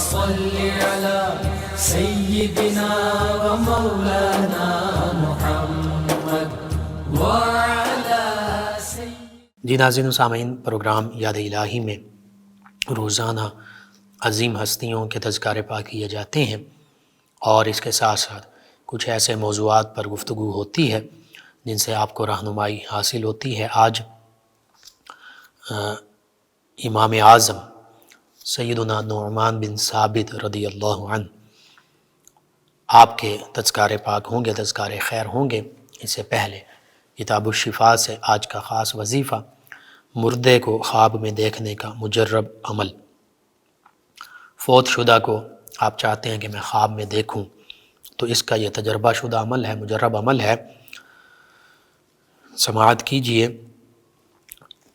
صل على سيدنا ومولانا محمد وعلى جی ناظرین و سامعین، پروگرام یاد الہی میں روزانہ عظیم ہستیوں کے تذکارے پاک کیے جاتے ہیں، اور اس کے ساتھ ساتھ کچھ ایسے موضوعات پر گفتگو ہوتی ہے جن سے آپ کو رہنمائی حاصل ہوتی ہے۔ آج امام اعظم سیدنا نعمان بن ثابت رضی اللہ عنہ آپ کے تذکارے پاک ہوں گے، تذکارے خیر ہوں گے۔ اس سے پہلے کتاب الشفاء سے آج کا خاص وظیفہ، مردے کو خواب میں دیکھنے کا مجرب عمل۔ فوت شدہ کو آپ چاہتے ہیں کہ میں خواب میں دیکھوں، تو اس کا یہ تجربہ شدہ عمل ہے، مجرب عمل ہے۔ سماعت کیجئے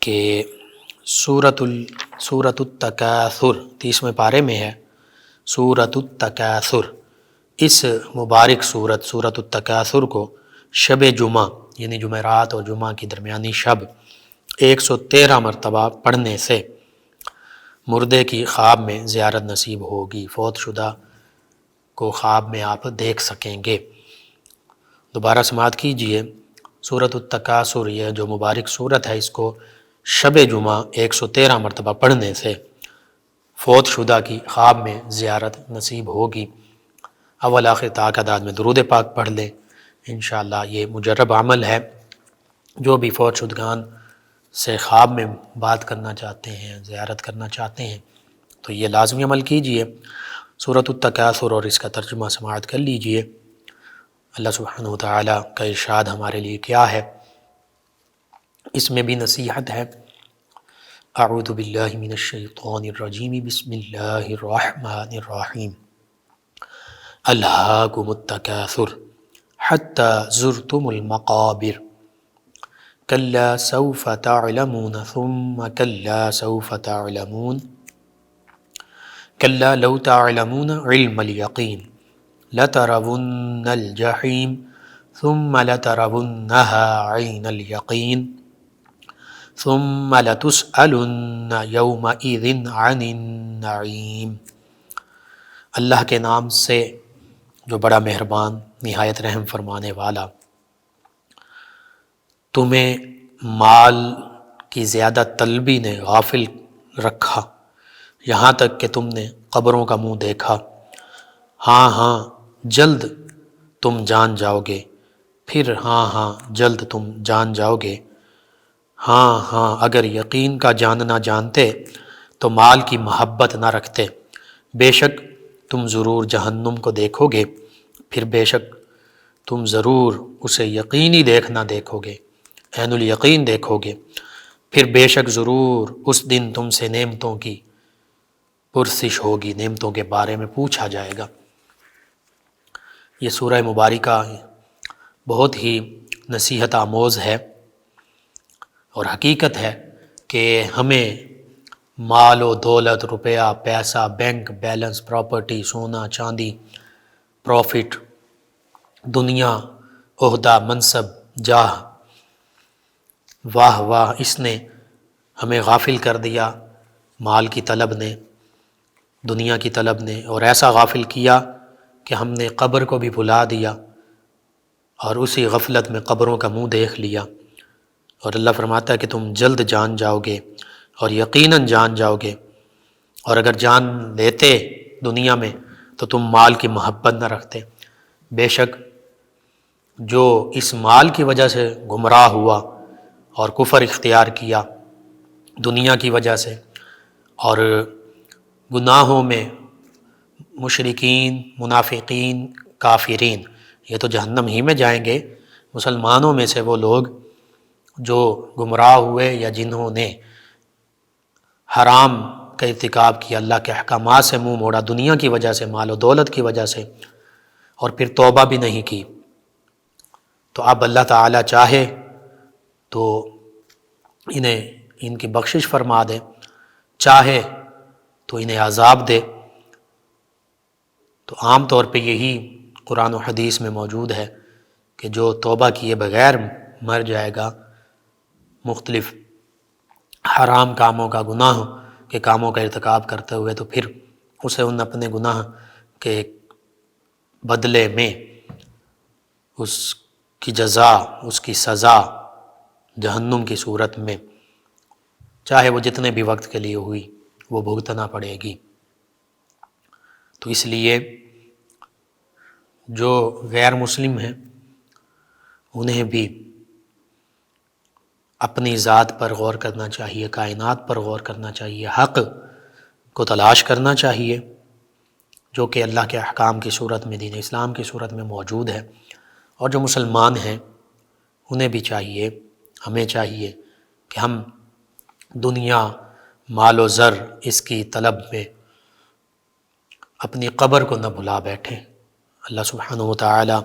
کہ سورۃ التکاثر 30ویں پارے میں ہے، سورۃ التکاثر۔ اس مبارک سورۃ التکاثر کو شب جمعہ یعنی جمعرات اور جمعہ کی درمیانی شب 113 مرتبہ پڑھنے سے مردے کی خواب میں زیارت نصیب ہوگی، فوت شدہ کو خواب میں آپ دیکھ سکیں گے۔ دوبارہ سماعت کیجئے، سورۃ التکاثر یہ جو مبارک سورت ہے، اس کو شب جمعہ 113 مرتبہ پڑھنے سے فوت شدہ کی خواب میں زیارت نصیب ہوگی۔ اول آخر تعداد میں درود پاک پڑھ لیں، انشاءاللہ یہ مجرب عمل ہے۔ جو بھی فوت شدگان سے خواب میں بات کرنا چاہتے ہیں، زیارت کرنا چاہتے ہیں، تو یہ لازمی عمل کیجئے۔ سورۃ التکاثر اور اس کا ترجمہ سماعت کر لیجئے۔ اللہ سبحانہ وتعالی کا ارشاد ہمارے لیے کیا ہے، اس میں بھی نصیحت ہے۔ اعوذ باللہ من الشیطان الرجیم، بسم اللہ الرحمن الرحیم۔ الہاکم التکاثر حتی زرتم المقابر، کلا سوف تعلمون ثم کلا سوف تعلمون، کلا لو تعلمون علم الیقین لترون الجحیم ثم لترونها عین الیقین ثم لتسألن یومئذ عن النعیم۔ اللہ کے نام سے جو بڑا مہربان، نہایت رحم فرمانے والا۔ تمہیں مال کی زیادہ طلبی نے غافل رکھا، یہاں تک کہ تم نے قبروں کا منہ دیکھا۔ ہاں ہاں جلد تم جان جاؤ گے، پھر ہاں ہاں جلد تم جان جاؤ گے۔ ہاں ہاں اگر یقین کا جاننا جانتے تو مال کی محبت نہ رکھتے، بے شک تم ضرور جہنم کو دیکھو گے، پھر بے شک تم ضرور اسے یقینی دیکھنا دیکھو گے، عین الیقین دیکھو گے، پھر بے شک ضرور اس دن تم سے نعمتوں کی پرسش ہوگی، نعمتوں کے بارے میں پوچھا جائے گا۔ یہ سورہ مبارکہ بہت ہی نصیحت آموز ہے، اور حقیقت ہے کہ ہمیں مال و دولت، روپیہ، پیسہ، بینک بیلنس، پراپرٹی، سونا چاندی، پروفٹ، دنیا، عہدہ، منصب، جاہ، واہ واہ، اس نے ہمیں غافل کر دیا، مال کی طلب نے، دنیا کی طلب نے، اور ایسا غافل کیا کہ ہم نے قبر کو بھی بھلا دیا، اور اسی غفلت میں قبروں کا منہ دیکھ لیا۔ اور اللہ فرماتا ہے کہ تم جلد جان جاؤ گے، اور یقیناً جان جاؤ گے، اور اگر جان لیتے دنیا میں تو تم مال کی محبت نہ رکھتے۔ بے شک جو اس مال کی وجہ سے گمراہ ہوا اور کفر اختیار کیا دنیا کی وجہ سے، اور گناہوں میں مشرکین، منافقین، کافرین، یہ تو جہنم ہی میں جائیں گے۔ مسلمانوں میں سے وہ لوگ جو گمراہ ہوئے یا جنہوں نے حرام کا ارتکاب کیا، اللہ کے احکامات سے منہ موڑا دنیا کی وجہ سے، مال و دولت کی وجہ سے، اور پھر توبہ بھی نہیں کی، تو اب اللہ تعالیٰ چاہے تو انہیں ان کی بخشش فرما دے، چاہے تو انہیں عذاب دے۔ تو عام طور پہ یہی قرآن و حدیث میں موجود ہے کہ جو توبہ کیے بغیر مر جائے گا، مختلف حرام کاموں کا، گناہ کے کاموں کا ارتکاب کرتے ہوئے، تو پھر اسے ان اپنے گناہ کے بدلے میں اس کی جزا، اس کی سزا جہنم کی صورت میں، چاہے وہ جتنے بھی وقت کے لیے ہوئی، وہ بھگتنا پڑے گی۔ تو اس لیے جو غیر مسلم ہیں انہیں بھی اپنی ذات پر غور کرنا چاہیے، کائنات پر غور کرنا چاہیے، حق کو تلاش کرنا چاہیے جو کہ اللہ کے احکام کی صورت میں، دین اسلام کی صورت میں موجود ہے۔ اور جو مسلمان ہیں انہیں بھی چاہیے، ہمیں چاہیے کہ ہم دنیا، مال و زر، اس کی طلب میں اپنی قبر کو نہ بھلا بیٹھیں۔ اللہ سبحانہ و تعالی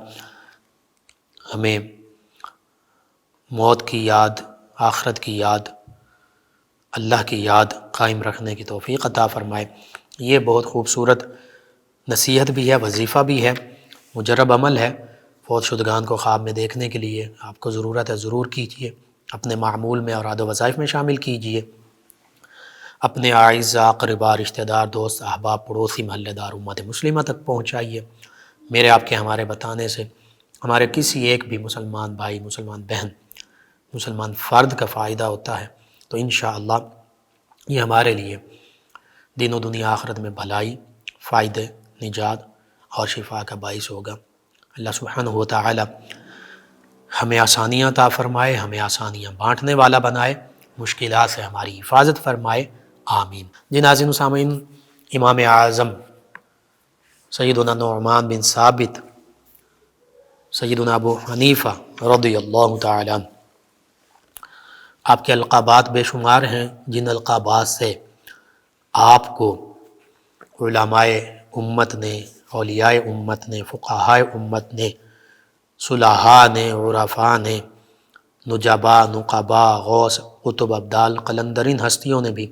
ہمیں موت کی یاد، آخرت کی یاد، اللہ کی یاد قائم رکھنے کی توفیق عطا فرمائے۔ یہ بہت خوبصورت نصیحت بھی ہے، وظیفہ بھی ہے، مجرب عمل ہے۔ فوت شدگان کو خواب میں دیکھنے کے لیے آپ کو ضرورت ہے، ضرور کیجیے، اپنے معمول میں اور عادت و وظائف میں شامل کیجیے، اپنے اعزاء، اقرباء، رشتہ دار، دوست، احباب، پڑوسی، محلے دار، امت مسلمہ تک پہنچائیے۔ میرے آپ کے ہمارے بتانے سے ہمارے کسی ایک بھی مسلمان بھائی، مسلمان بہن، مسلمان فرد کا فائدہ ہوتا ہے، تو انشاءاللہ یہ ہمارے لیے دین و دنیا آخرت میں بھلائی، فائدے، نجات اور شفا کا باعث ہوگا۔ اللہ سبحانہ و تعالی ہمیں آسانیاں عطا فرمائے، ہمیں آسانیاں بانٹنے والا بنائے، مشکلات سے ہماری حفاظت فرمائے، آمین۔ جی ناظرین و سامعین، امام اعظم سیدنا نعمان بن ثابت، سیدنا ابو حنیفہ رضی اللہ تعالی عنہ، آپ کے القابات بے شمار ہیں، جن القابات سے آپ کو علماء امت نے، اولیاء امت نے، فقہاء امت نے، صلحاء نے، عرفاء نے، نجبا، نقبا، غوث، قطب، ابدال، قلندرین ہستیوں نے بھی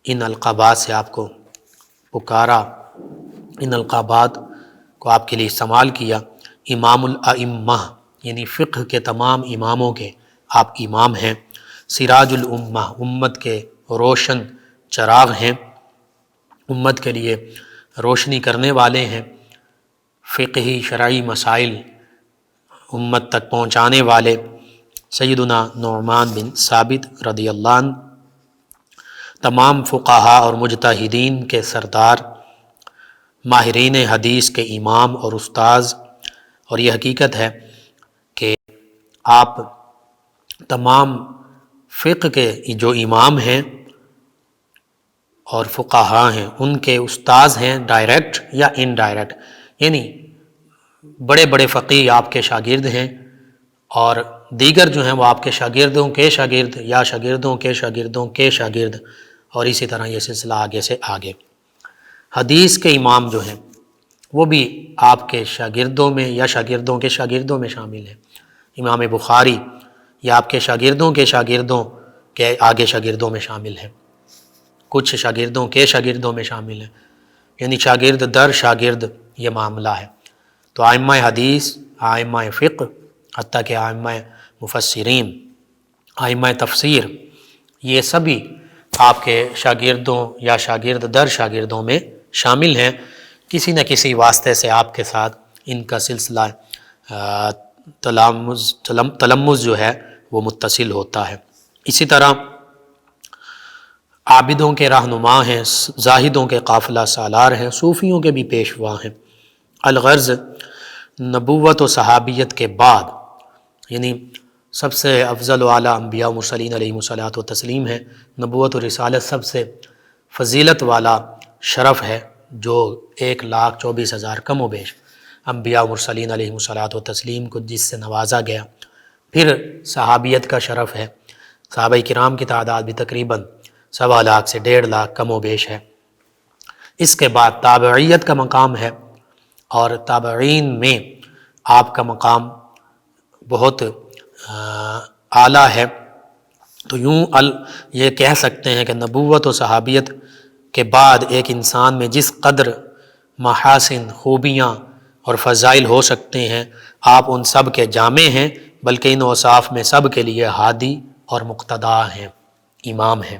ان القابات سے آپ کو پکارا، ان القابات کو آپ کے لیے استعمال کیا۔ امام الائمہ یعنی فقہ کے تمام اماموں کے آپ امام ہیں، سراج الامہ امت کے روشن چراغ ہیں، امت کے لیے روشنی کرنے والے ہیں، فقہی شرعی مسائل امت تک پہنچانے والے سیدنا نعمان بن ثابت رضی اللہ عنہ، تمام فقہاء اور مجتہدین کے سردار، ماہرین حدیث کے امام اور استاذ۔ اور یہ حقیقت ہے کہ آپ تمام فقہ کے جو امام ہیں اور فقہاء ہیں ان کے استاذ ہیں، ڈائریکٹ یا انڈائریکٹ، یعنی بڑے بڑے فقیہ آپ کے شاگرد ہیں، اور دیگر جو ہیں وہ آپ کے شاگردوں کے شاگرد یا شاگردوں کے شاگردوں کے شاگرد، اور اسی طرح یہ سلسلہ آگے سے آگے۔ حدیث کے امام جو ہیں وہ بھی آپ کے شاگردوں میں یا شاگردوں کے شاگردوں میں شامل ہیں۔ امام بخاری یہ آپ کے شاگردوں کے شاگردوں کے آگے شاگردوں میں شامل ہیں، کچھ شاگردوں کے شاگردوں میں شامل ہیں، یعنی شاگرد در شاگرد یہ معاملہ ہے۔ تو ائمہ حدیث، ائمہ فقہ، حتیٰ کہ ائمہ مفسرین، ائمہ تفسیر، یہ سبھی آپ کے شاگردوں یا شاگرد در شاگردوں میں شامل ہیں، کسی نہ کسی واسطے سے آپ کے ساتھ ان کا سلسلہ تلمذ جو ہے وہ متصل ہوتا ہے۔ اسی طرح عابدوں کے رہنما ہیں، زاہدوں کے قافلہ سالار ہیں، صوفیوں کے بھی پیشوا ہیں۔ الغرض نبوت و صحابیت کے بعد، یعنی سب سے افضل و اعلیٰ انبیاء و مرسلین علیہم الصلاۃ و تسلیم ہے، نبوت و رسالت سب سے فضیلت والا شرف ہے جو 1,24,000 کم و بیش انبیاء و مرسلین علیہم الصلاۃ و تسلیم کو جس سے نوازا گیا۔ پھر صحابیت کا شرف ہے، صحابہ کرام کی تعداد بھی تقریباً 1.25 لاکھ سے 1.5 لاکھ کم و بیش ہے۔ اس کے بعد تابعیت کا مقام ہے، اور تابعین میں آپ کا مقام بہت اعلیٰ ہے۔ تو یوں یہ کہہ سکتے ہیں کہ نبوت و صحابیت کے بعد ایک انسان میں جس قدر محاسن، خوبیاں اور فضائل ہو سکتے ہیں، آپ ان سب کے جامع ہیں، بلکہ ان اوصاف میں سب کے لیے ہادی اور مقتدا ہیں، امام ہیں۔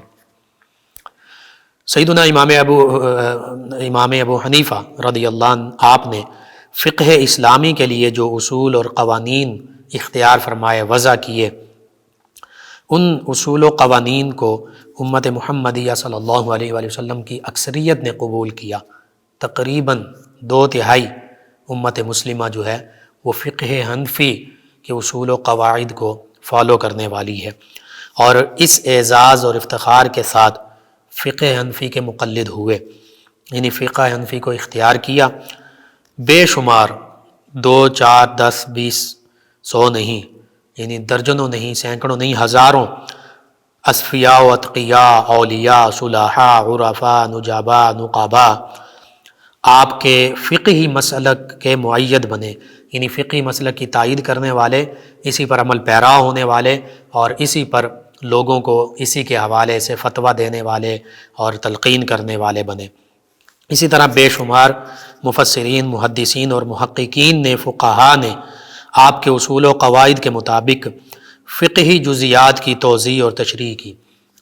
سیدنا امام ابو حنیفہ رضی اللہ عنہ آپ نے فقہ اسلامی کے لیے جو اصول اور قوانین اختیار فرمائے، وضع کیے، ان اصول و قوانین کو امت محمدیہ صلی اللہ علیہ وآلہ وسلم کی اکثریت نے قبول کیا۔ تقریباً 2/3 امت مسلمہ جو ہے وہ فقہ حنفی کے اصول و قواعد کو فالو کرنے والی ہے، اور اس اعزاز اور افتخار کے ساتھ فقہ حنفی کے مقلد ہوئے، یعنی فقہ حنفی کو اختیار کیا۔ بے شمار 2 4 10 20 100 نہیں، یعنی درجنوں نہیں، سینکڑوں نہیں، ہزاروں اصفیاء و اتقیاء، اولیاء، صلحاء، عرفاء، نجاباء، نقاباء آپ کے فقہی مسلک کے معید بنے، یعنی فقہی مسلک کی تائید کرنے والے، اسی پر عمل پیرا ہونے والے، اور اسی پر لوگوں کو اسی کے حوالے سے فتویٰ دینے والے اور تلقین کرنے والے بنے۔ اسی طرح بے شمار مفسرین، محدثین اور محققین نے، فقہاء نے آپ کے اصول و قواعد کے مطابق فقہی جزیات کی توضیح اور تشریح کی۔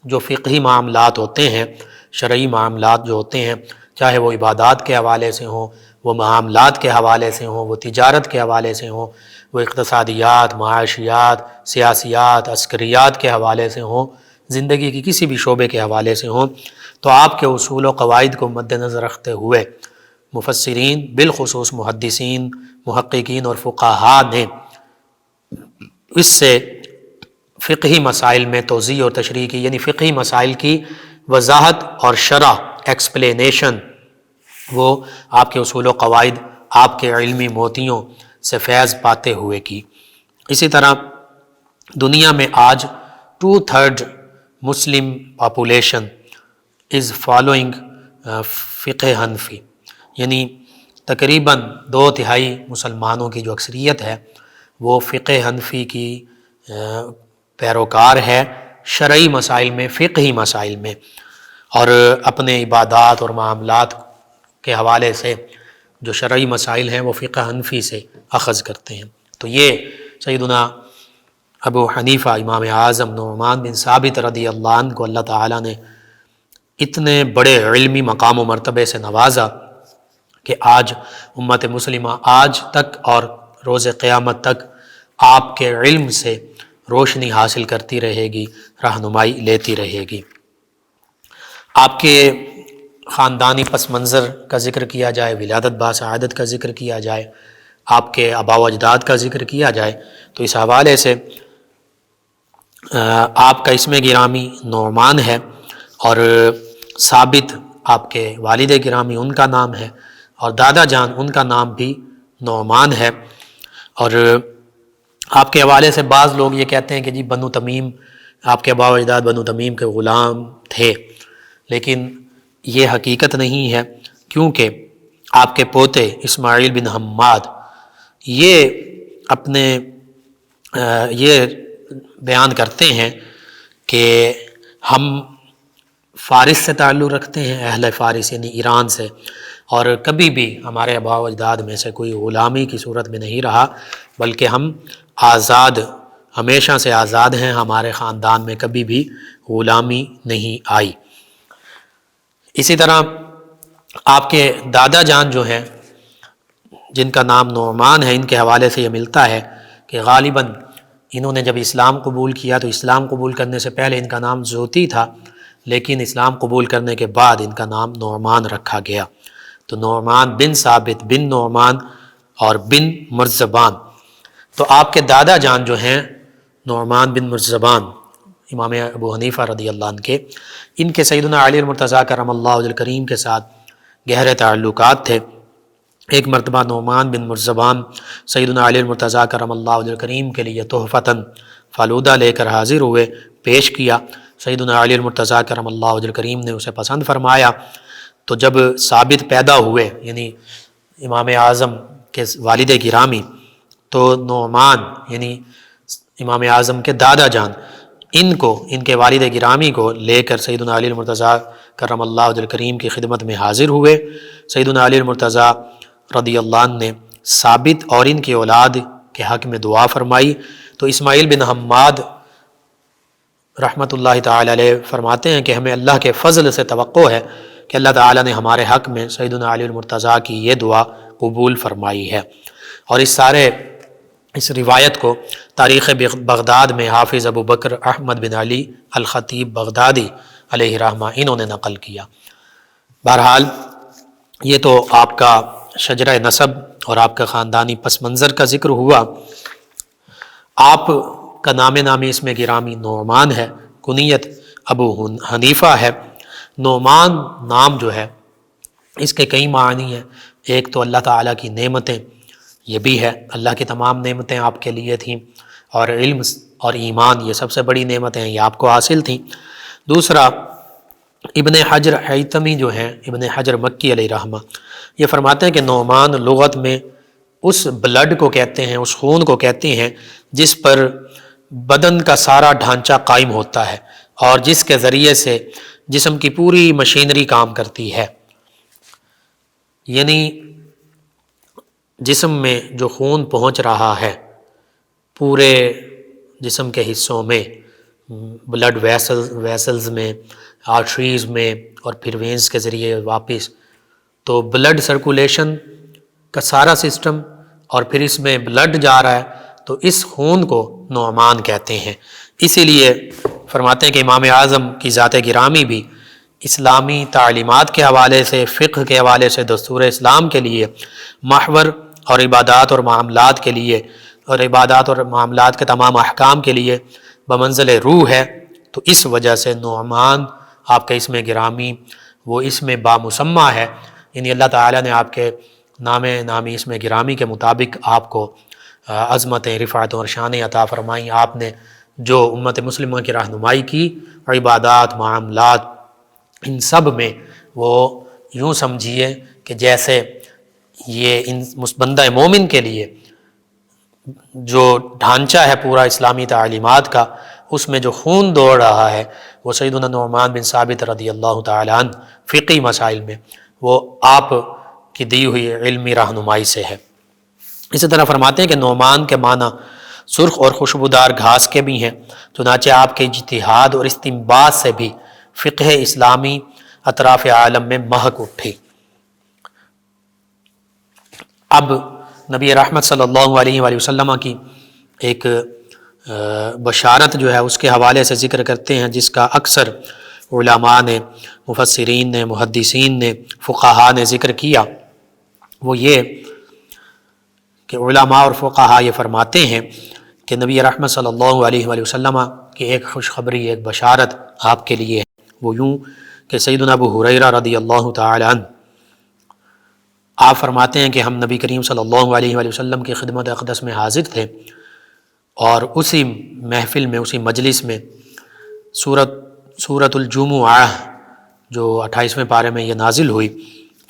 جو فقہی معاملات ہوتے ہیں، شرعی معاملات جو ہوتے ہیں، چاہے وہ عبادات کے حوالے سے ہوں، وہ معاملات کے حوالے سے ہوں، وہ تجارت کے حوالے سے ہوں، وہ اقتصادیات، معاشیات، سیاسیات، عسکریات کے حوالے سے ہوں، زندگی کی کسی بھی شعبے کے حوالے سے ہوں، تو آپ کے اصول و قواعد کو مد نظر رکھتے ہوئے مفسرین، بالخصوص محدثین، محققین اور فقہاء نے اس سے فقہی مسائل میں توضیح اور تشریح کی، یعنی فقہی مسائل کی وضاحت اور شرح، ایکسپلینیشن، وہ آپ کے اصول و قواعد آپ کے علمی موتیوں سے فیض پاتے ہوئے کی۔ اسی طرح دنیا میں آج 2/3 مسلم پاپولیشن از فالوئنگ فقہ حنفی، یعنی تقریباً 2/3 مسلمانوں کی جو اکثریت ہے وہ فقہ حنفی کی پیروکار ہے، شرعی مسائل میں، فقہی مسائل میں، اور اپنے عبادات اور معاملات کے حوالے سے جو شرعی مسائل ہیں وہ فقہ حنفی سے اخذ کرتے ہیں۔ تو یہ سیدنا ابو حنیفہ امام اعظم نعمان بن ثابت رضی اللہ عنہ کو اللہ تعالیٰ نے اتنے بڑے علمی مقام و مرتبے سے نوازا کہ آج امت مسلمہ آج تک اور روز قیامت تک آپ کے علم سے روشنی حاصل کرتی رہے گی، رہنمائی لیتی رہے گی۔ آپ کے خاندانی پس منظر کا ذکر کیا جائے، ولادت باسعادت کا ذکر کیا جائے، آپ کے آباء و اجداد کا ذکر کیا جائے، تو اس حوالے سے آپ کا اسم گرامی نعمان ہے، اور ثابت آپ کے والد گرامی ان کا نام ہے، اور دادا جان ان کا نام بھی نعمان ہے۔ اور آپ کے حوالے سے بعض لوگ یہ کہتے ہیں کہ جی بنو تمیم، آپ کے آباء و اجداد بنو تمیم کے غلام تھے، لیکن یہ حقیقت نہیں ہے، کیونکہ آپ کے پوتے اسماعیل بن حماد یہ بیان کرتے ہیں کہ ہم فارس سے تعلق رکھتے ہیں، اہل فارس یعنی ایران سے، اور کبھی بھی ہمارے آباء و اجداد میں سے کوئی غلامی کی صورت میں نہیں رہا، بلکہ ہم آزاد، ہمیشہ سے آزاد ہیں، ہمارے خاندان میں کبھی بھی غلامی نہیں آئی۔ اسی طرح آپ کے دادا جان جو ہیں جن کا نام نعمان ہے، ان کے حوالے سے یہ ملتا ہے کہ غالباً انہوں نے جب اسلام قبول کیا تو اسلام قبول کرنے سے پہلے ان کا نام زوتی تھا، لیکن اسلام قبول کرنے کے بعد ان کا نام نعمان رکھا گیا۔ تو نعمان بن ثابت بن نعمان اور بن مرزبان، تو آپ کے دادا جان جو ہیں نعمان بن مرزبان امام ابو حنیفہ رضی اللہ عنہ کے، ان کے سیدنا علی المرتضیٰ کرم اللہ وجہ الکریم کے ساتھ گہرے تعلقات تھے۔ ایک مرتبہ نعمان بن مرزبان سیدنا علی المرتضیٰ کرم اللہ وجہ الکریم کے لیے تحفتاً فالودہ لے کر حاضر ہوئے، پیش کیا۔ سیدنا علی المرتضیٰ کرم اللہ وجہ الکریم نے اسے پسند فرمایا۔ تو جب ثابت پیدا ہوئے، یعنی امام اعظم کے والد گرامی، تو نعمان یعنی امام اعظم کے دادا جان ان کے والد گرامی کو لے کر سیدنا علی المرتضیٰ کرم اللہ وجہ الکریم کی خدمت میں حاضر ہوئے۔ سیدنا علی المرتضیٰ رضی اللہ عنہ نے ثابت اور ان کی اولاد کے حق میں دعا فرمائی۔ تو اسماعیل بن حماد رحمۃ اللہ تعالی علیہ فرماتے ہیں کہ ہمیں اللہ کے فضل سے توقع ہے کہ اللہ تعالیٰ نے ہمارے حق میں سیدنا علی المرتضیٰ کی یہ دعا قبول فرمائی ہے۔ اور اس روایت کو تاریخ بغداد میں حافظ ابو بکر احمد بن علی الخطیب بغدادی علیہ رحمہ انہوں نے نقل کیا۔ بہرحال یہ تو آپ کا شجرہ نسب اور آپ کا خاندانی پس منظر کا ذکر ہوا۔ آپ کا نام نامی اس میں گرامی نعمان ہے، کنیت ابو حنیفہ ہے۔ نعمان نام جو ہے اس کے کئی معنی ہیں۔ ایک تو اللہ تعالیٰ کی نعمتیں، یہ بھی ہے، اللہ کی تمام نعمتیں آپ کے لیے تھیں، اور علم اور ایمان یہ سب سے بڑی نعمتیں ہیں، یہ آپ کو حاصل تھیں۔ دوسرا، ابن حجر حیتمی جو ہیں، ابن حجر مکی علیہ رحمہ، یہ فرماتے ہیں کہ نعمان لغت میں اس بلڈ کو کہتے ہیں، اس خون کو کہتے ہیں جس پر بدن کا سارا ڈھانچہ قائم ہوتا ہے اور جس کے ذریعے سے جسم کی پوری مشینری کام کرتی ہے۔ یعنی جسم میں جو خون پہنچ رہا ہے پورے جسم کے حصوں میں، بلڈ ویسلز میں، آرٹریز میں، اور پھر وینز کے ذریعے واپس، تو بلڈ سرکولیشن کا سارا سسٹم، اور پھر اس میں بلڈ جا رہا ہے، تو اس خون کو نعمان کہتے ہیں۔ اسی لیے فرماتے ہیں کہ امام اعظم کی ذات گرامی بھی اسلامی تعلیمات کے حوالے سے، فقہ کے حوالے سے، دستور اسلام کے لیے، محور اور عبادات اور معاملات کے لیے، اور عبادات اور معاملات کے تمام احکام کے لیے بمنزل روح ہے۔ تو اس وجہ سے نعمان آپ کا اسم گرامی وہ اسم بامسمہ ہے، یعنی اللہ تعالیٰ نے آپ کے نام نامی اسم گرامی کے مطابق آپ کو عظمتیں، رفعتیں اور شانیں عطا فرمائیں۔ آپ نے جو امت مسلمہ کی رہنمائی کی، عبادات، معاملات، ان سب میں وہ یوں سمجھیے کہ جیسے یہ ان بندہ مومن کے لیے جو ڈھانچہ ہے پورا اسلامی تعلیمات کا، اس میں جو خون دوڑ رہا ہے وہ سیدنا نعمان بن ثابت رضی اللہ تعالیٰ عنہ فقہی مسائل میں وہ آپ کی دی ہوئی علمی رہنمائی سے ہے۔ اسی طرح فرماتے ہیں کہ نعمان کے معنی سرخ اور خوشبودار گھاس کے بھی ہیں، چنانچہ آپ کے اجتہاد اور استنباط سے بھی فقہ اسلامی اطراف عالم میں مہک اٹھی۔ اب نبی رحمت صلی اللہ علیہ وآلہ وسلم کی ایک بشارت جو ہے اس کے حوالے سے ذکر کرتے ہیں، جس کا اکثر علماء نے، مفسرین نے، محدثین نے، فقہاء نے ذکر کیا۔ وہ یہ کہ علماء اور فقہاء یہ فرماتے ہیں کہ نبی رحمت صلی اللہ علیہ وآلہ وسلم کی ایک خوشخبری، ایک بشارت آپ کے لیے ہے۔ وہ یوں کہ سیدنا ابو ہریرہ رضی اللہ تعالی عنہ آپ فرماتے ہیں کہ ہم نبی کریم صلی اللہ علیہ وآلہ وسلم کی خدمت اقدس میں حاضر تھے، اور اسی محفل میں، اسی مجلس میں سورۃ الجمعہ جو 28ویں پارے میں یہ نازل ہوئی۔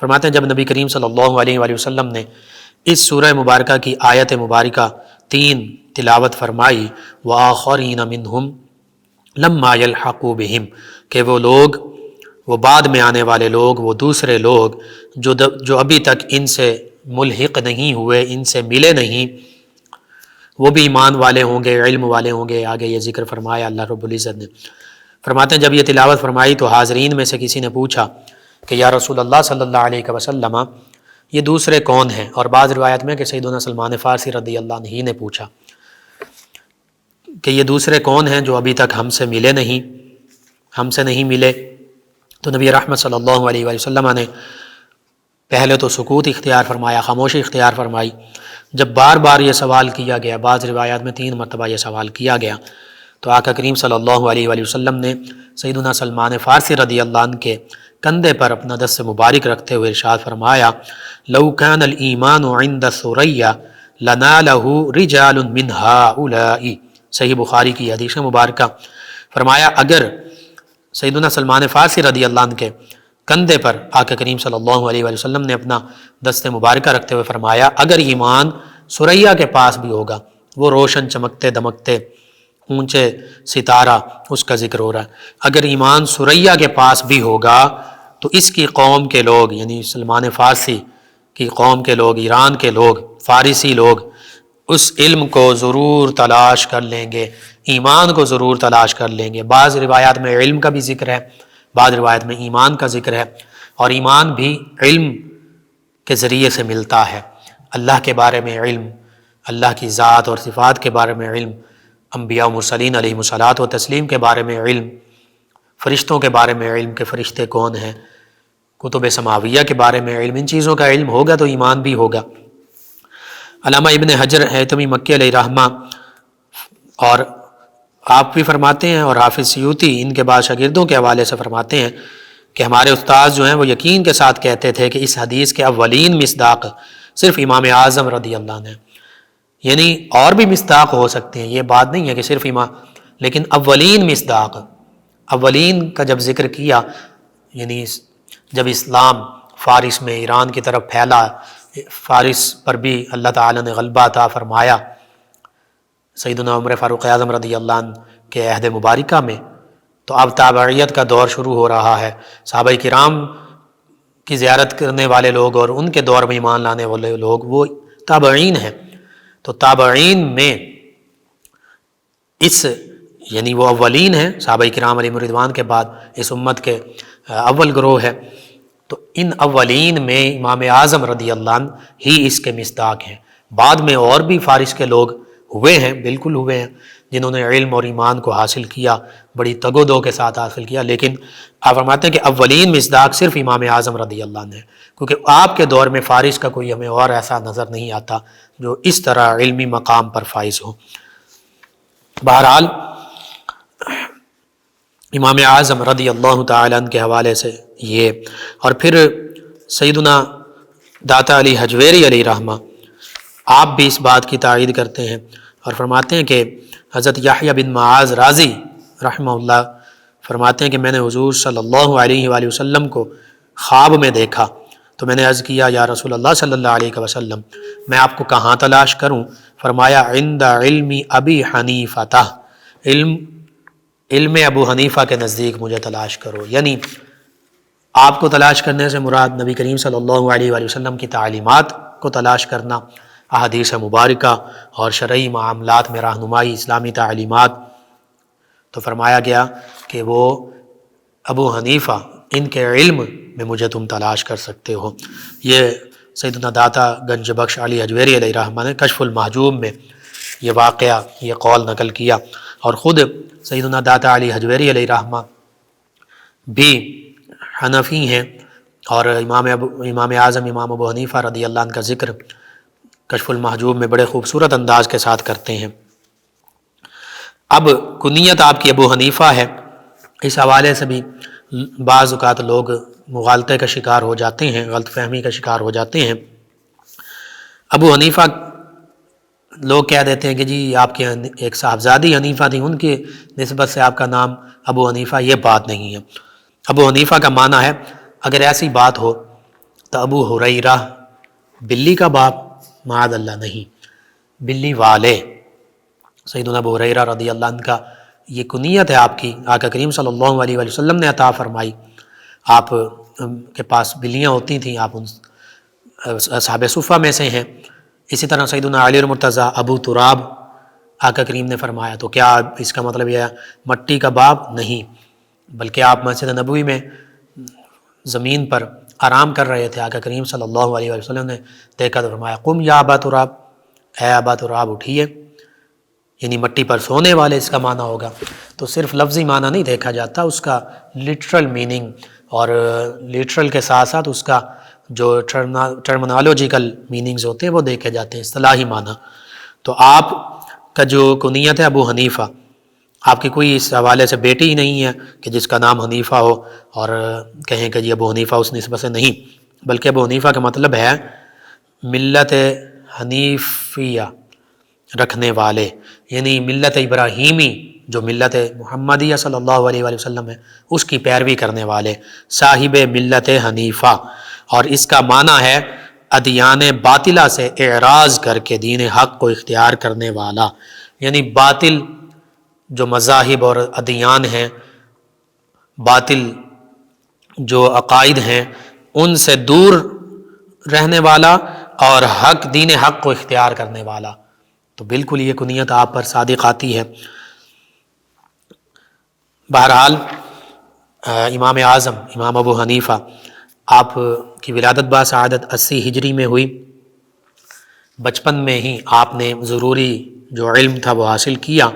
فرماتے ہیں جب نبی کریم صلی اللہ علیہ وآلہ وسلم نے اس سورہ مبارکہ کی آیت مبارکہ 3 تلاوت فرمائی، وآخرین منہم لما یلحقوا بہم، کہ وہ لوگ، وہ بعد میں آنے والے لوگ، وہ دوسرے لوگ جو ابھی تک ان سے ملحق نہیں ہوئے، ان سے ملے نہیں، وہ بھی ایمان والے ہوں گے، علم والے ہوں گے۔ آگے یہ ذکر فرمایا اللہ رب العزت نے۔ فرماتے ہیں جب یہ تلاوت فرمائی تو حاضرین میں سے کسی نے پوچھا کہ یا رسول اللہ صلی اللہ علیہ وسلم، یہ دوسرے کون ہیں؟ اور بعض روایت میں کہ سیدنا سلمان فارسی رضی اللہ عنہ ہی نے پوچھا کہ یہ دوسرے کون ہیں جو ابھی تک ہم سے ملے نہیں، ہم سے نہیں ملے؟ تو نبی رحمت صلی اللہ علیہ وآلہ وسلم نے پہلے تو سکوت اختیار فرمایا، خاموشی اختیار فرمائی۔ جب بار بار یہ سوال کیا گیا، بعض روایات میں 3 مرتبہ یہ سوال کیا گیا، تو آقا کریم صلی اللہ علیہ وآلہ وسلم نے سیدنا سلمان فارسی رضی اللہ عنہ کے کندھے پر اپنا دست مبارک رکھتے ہوئے ارشاد فرمایا، لو کان الایمان عند ثریا لنالہ رجال من ہؤلاء، صحیح بخاری کی حدیث مبارکہ۔ فرمایا اگر سیدنا سلمان فارسی رضی اللہ عنہ کے کندھے پر آقا کریم صلی اللہ علیہ وآلہ وسلم نے اپنا دست مبارکہ رکھتے ہوئے فرمایا، اگر ایمان ثریا کے پاس بھی ہوگا، وہ روشن چمکتے دمکتے اونچے ستارہ، اس کا ذکر ہو رہا ہے، اگر ایمان ثریا کے پاس بھی ہوگا تو اس کی قوم کے لوگ، یعنی سلمان فارسی کی قوم کے لوگ، ایران کے لوگ، فارسی لوگ، اس علم کو ضرور تلاش کر لیں گے، ایمان کو ضرور تلاش کر لیں گے۔ بعض روایات میں علم کا بھی ذکر ہے، بعض روایت میں ایمان کا ذکر ہے، اور ایمان بھی علم کے ذریعے سے ملتا ہے۔ اللہ کے بارے میں علم، اللہ کی ذات اور صفات کے بارے میں علم، انبیاء و مرسلین علیہم الصلاۃ و تسلیم کے بارے میں علم، فرشتوں کے بارے میں علم کہ فرشتے کون ہیں، کتب سماویہ کے بارے میں علم، ان چیزوں کا علم ہوگا تو ایمان بھی ہوگا۔ علامہ ابن حجر حیثمی مکی علیہ رحمہ اور آپ بھی فرماتے ہیں، اور حافظ سیوطی ان کے بعد شاگردوں کے حوالے سے فرماتے ہیں کہ ہمارے استاد جو ہیں وہ یقین کے ساتھ کہتے تھے کہ اس حدیث کے اولین مصداق صرف امام اعظم رضی اللہ عنہ، یعنی اور بھی مصداق ہو سکتے ہیں، یہ بات نہیں ہے کہ صرف امام، لیکن اولین مصداق، اولین کا جب ذکر کیا، یعنی جب اسلام فارس میں ایران کی طرف پھیلا، فارس پر بھی اللہ تعالیٰ نے غلبہ عطا فرمایا سیدنا عمر فاروق اعظم رضی اللہ عنہ کے عہد مبارکہ میں، تو اب تابعیت کا دور شروع ہو رہا ہے۔ صحابہ کرام کی زیارت کرنے والے لوگ اور ان کے دور میں ایمان لانے والے لوگ وہ تابعین ہیں، تو تابعین میں اس یعنی وہ اولین ہیں، صحابہ کرام علیہم رضوان کے بعد اس امت کے اول گروہ ہے، تو ان اولین میں امام اعظم رضی اللہ عنہ ہی اس کے مصداق ہیں۔ بعد میں اور بھی فارس کے لوگ ہوئے ہیں، بالکل ہوئے ہیں، جنہوں نے علم اور ایمان کو حاصل کیا، بڑی تگ و دو کے ساتھ حاصل کیا، لیکن آپ فرماتے ہیں کہ اولین مصداق صرف امام اعظم رضی اللہ عنہ ہے، کیونکہ آپ کے دور میں فارس کا کوئی ہمیں اور ایسا نظر نہیں آتا جو اس طرح علمی مقام پر فائز ہو۔ بہرحال امام اعظم رضی اللہ تعالیٰ عنہ کے حوالے سے یہ، اور پھر سیدنا داتا علی حجویری علیہ رحمہ آپ بھی اس بات کی تائید کرتے ہیں اور فرماتے ہیں کہ حضرت یحییٰ بن معاذ رازی رحمہ اللہ فرماتے ہیں کہ میں نے حضور صلی اللہ علیہ وآلہ وسلم کو خواب میں دیکھا، تو میں نے عرض کیا یا رسول اللہ صلی اللہ علیہ وسلم میں آپ کو کہاں تلاش کروں؟ فرمایا عند علم ابی حنیفہ، علم ابو حنیفہ کے نزدیک مجھے تلاش کرو، یعنی آپ کو تلاش کرنے سے مراد نبی کریم صلی اللہ علیہ وآلہ وسلم کی تعلیمات کو تلاش کرنا، احادیث مبارکہ اور شرعی معاملات میں رہنمائی، اسلامی تعلیمات۔ تو فرمایا گیا کہ وہ ابو حنیفہ ان کے علم میں مجھے تم تلاش کر سکتے ہو۔ یہ سیدنا داتا گنج بخش علی حجویری علیہ رحمہ نے کشف المحجوب میں یہ واقعہ، یہ قول نقل کیا، اور خود سیدنا داتا علی حجویری علیہ رحمہ بھی حنفی ہیں، اور امام اعظم امام ابو حنیفہ رضی اللہ عنہ کا ذکر کشف المحجوب میں بڑے خوبصورت انداز کے ساتھ کرتے ہیں۔ اب کنیت آپ کی ابو حنیفہ ہے، اس حوالے سے بھی بعض اوقات لوگ مغالطے کا شکار ہو جاتے ہیں، غلط فہمی کا شکار ہو جاتے ہیں۔ ابو حنیفہ لوگ کہہ دیتے ہیں کہ جی آپ کے ایک صاحبزادی حنیفہ تھی، ان کی نسبت سے آپ کا نام ابو حنیفہ، یہ بات نہیں ہے۔ ابو حنیفہ کا معنی ہے، اگر ایسی بات ہو تو ابو ہریرہ بلی کا باپ، معاذ اللہ نہیں، بلی والے سیدنا ابو ہریرہ رضی اللہ عنہ کا یہ کنیت ہے آپ کی، آقا کریم صلی اللہ علیہ وآلہ وسلم نے عطا فرمائی۔ آپ کے پاس بلیاں ہوتی تھیں، آپ ان اصحاب صفہ میں سے ہیں۔ اسی طرح سیدنا علی المرتضیٰ ابو تراب آقا کریم نے فرمایا، تو کیا اس کا مطلب یہ ہے مٹی کا باپ؟ نہیں، بلکہ آپ مسجد نبوی میں زمین پر آرام کر رہے تھے، آقا کریم صلی اللہ علیہ وآلہ وسلم نے دیکھا تو فرمایا قم یا ابا تراب، اے ابا تراب اٹھیے، یعنی مٹی پر سونے والے اس کا معنی ہوگا۔ تو صرف لفظی معنی نہیں دیکھا جاتا، اس کا لٹرل میننگ، اور لٹرل کے ساتھ ساتھ اس کا جو ٹرمنالوجیکل میننگز ہوتے ہیں وہ دیکھے جاتے ہیں، اصطلاحی معنی۔ تو آپ کا جو کنیت ہے ابو حنیفہ، آپ کی کوئی اس حوالے سے بیٹی ہی نہیں ہے کہ جس کا نام حنیفہ ہو اور کہیں کہ جی ابو حنیفہ اس نسبت سے نہیں، بلکہ ابو حنیفہ کا مطلب ہے ملت حنیفیہ رکھنے والے، یعنی ملت ابراہیمی جو ملت محمدیہ صلی اللہ علیہ وآلہ وسلم ہے اس کی پیروی کرنے والے، صاحب ملت حنیفہ۔ اور اس کا معنی ہے ادیان باطلہ سے اعراض کر کے دین حق کو اختیار کرنے والا، یعنی باطل جو مذاہب اور ادیان ہیں، باطل جو عقائد ہیں ان سے دور رہنے والا اور حق دین حق کو اختیار کرنے والا۔ تو بالکل یہ کنیت آپ پر صادق آتی ہے۔ بہرحال امام اعظم امام ابو حنیفہ آپ کی ولادت باسعادت 80 ہجری میں ہوئی۔ بچپن میں ہی آپ نے ضروری جو علم تھا وہ حاصل کیا،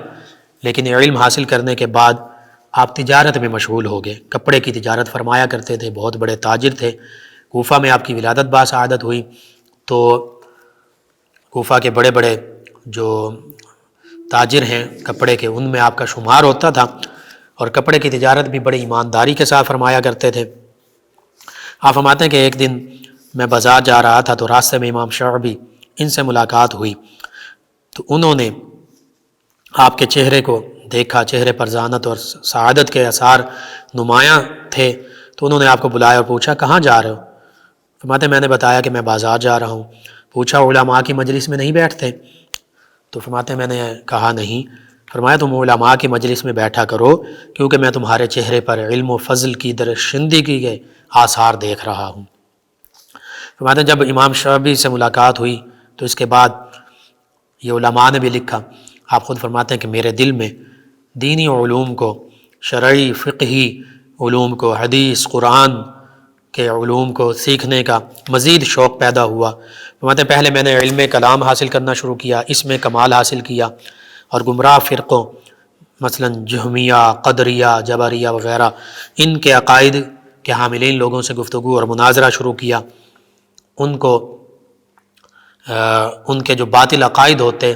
لیکن علم حاصل کرنے کے بعد آپ تجارت میں مشغول ہو گئے، کپڑے کی تجارت فرمایا کرتے تھے، بہت بڑے تاجر تھے۔ کوفہ میں آپ کی ولادت باسعادت ہوئی تو کوفہ کے بڑے بڑے جو تاجر ہیں کپڑے کے، ان میں آپ کا شمار ہوتا تھا، اور کپڑے کی تجارت بھی بڑی ایمانداری کے ساتھ فرمایا کرتے تھے۔ آپ فرماتے ہیں کہ ایک دن میں بازار جا رہا تھا تو راستے میں امام شعبی ان سے ملاقات ہوئی، تو انہوں نے آپ کے چہرے کو دیکھا، چہرے پر ذانت اور سعادت کے آثار نمایاں تھے، تو انہوں نے آپ کو بلایا اور پوچھا کہاں جا رہے ہو؟ فرماتے ہیں میں نے بتایا کہ میں بازار جا رہا ہوں۔ پوچھا علماء کی مجلس میں نہیں بیٹھتے؟ تو فرماتے ہیں میں نے کہا نہیں۔ فرمایا تم علماء کی مجلس میں بیٹھا کرو، کیونکہ میں تمہارے چہرے پر علم و فضل کی درخشندگی کے آثار دیکھ رہا ہوں۔ فرماتے ہیں جب امام شعبی سے ملاقات ہوئی تو اس کے بعد یہ علماء نے بھی لکھا، آپ خود فرماتے ہیں کہ میرے دل میں دینی علوم کو، شرعی فقہی علوم کو، حدیث قرآن کے علوم کو سیکھنے کا مزید شوق پیدا ہوا۔ فرماتے ہیں پہلے میں نے علم کلام حاصل کرنا شروع کیا، اس میں کمال حاصل کیا، اور گمراہ فرقوں مثلا جہمیہ، قدریہ، جبریہ وغیرہ ان کے عقائد کے حاملین لوگوں سے گفتگو اور مناظرہ شروع کیا۔ ان کے جو باطل عقائد ہوتے،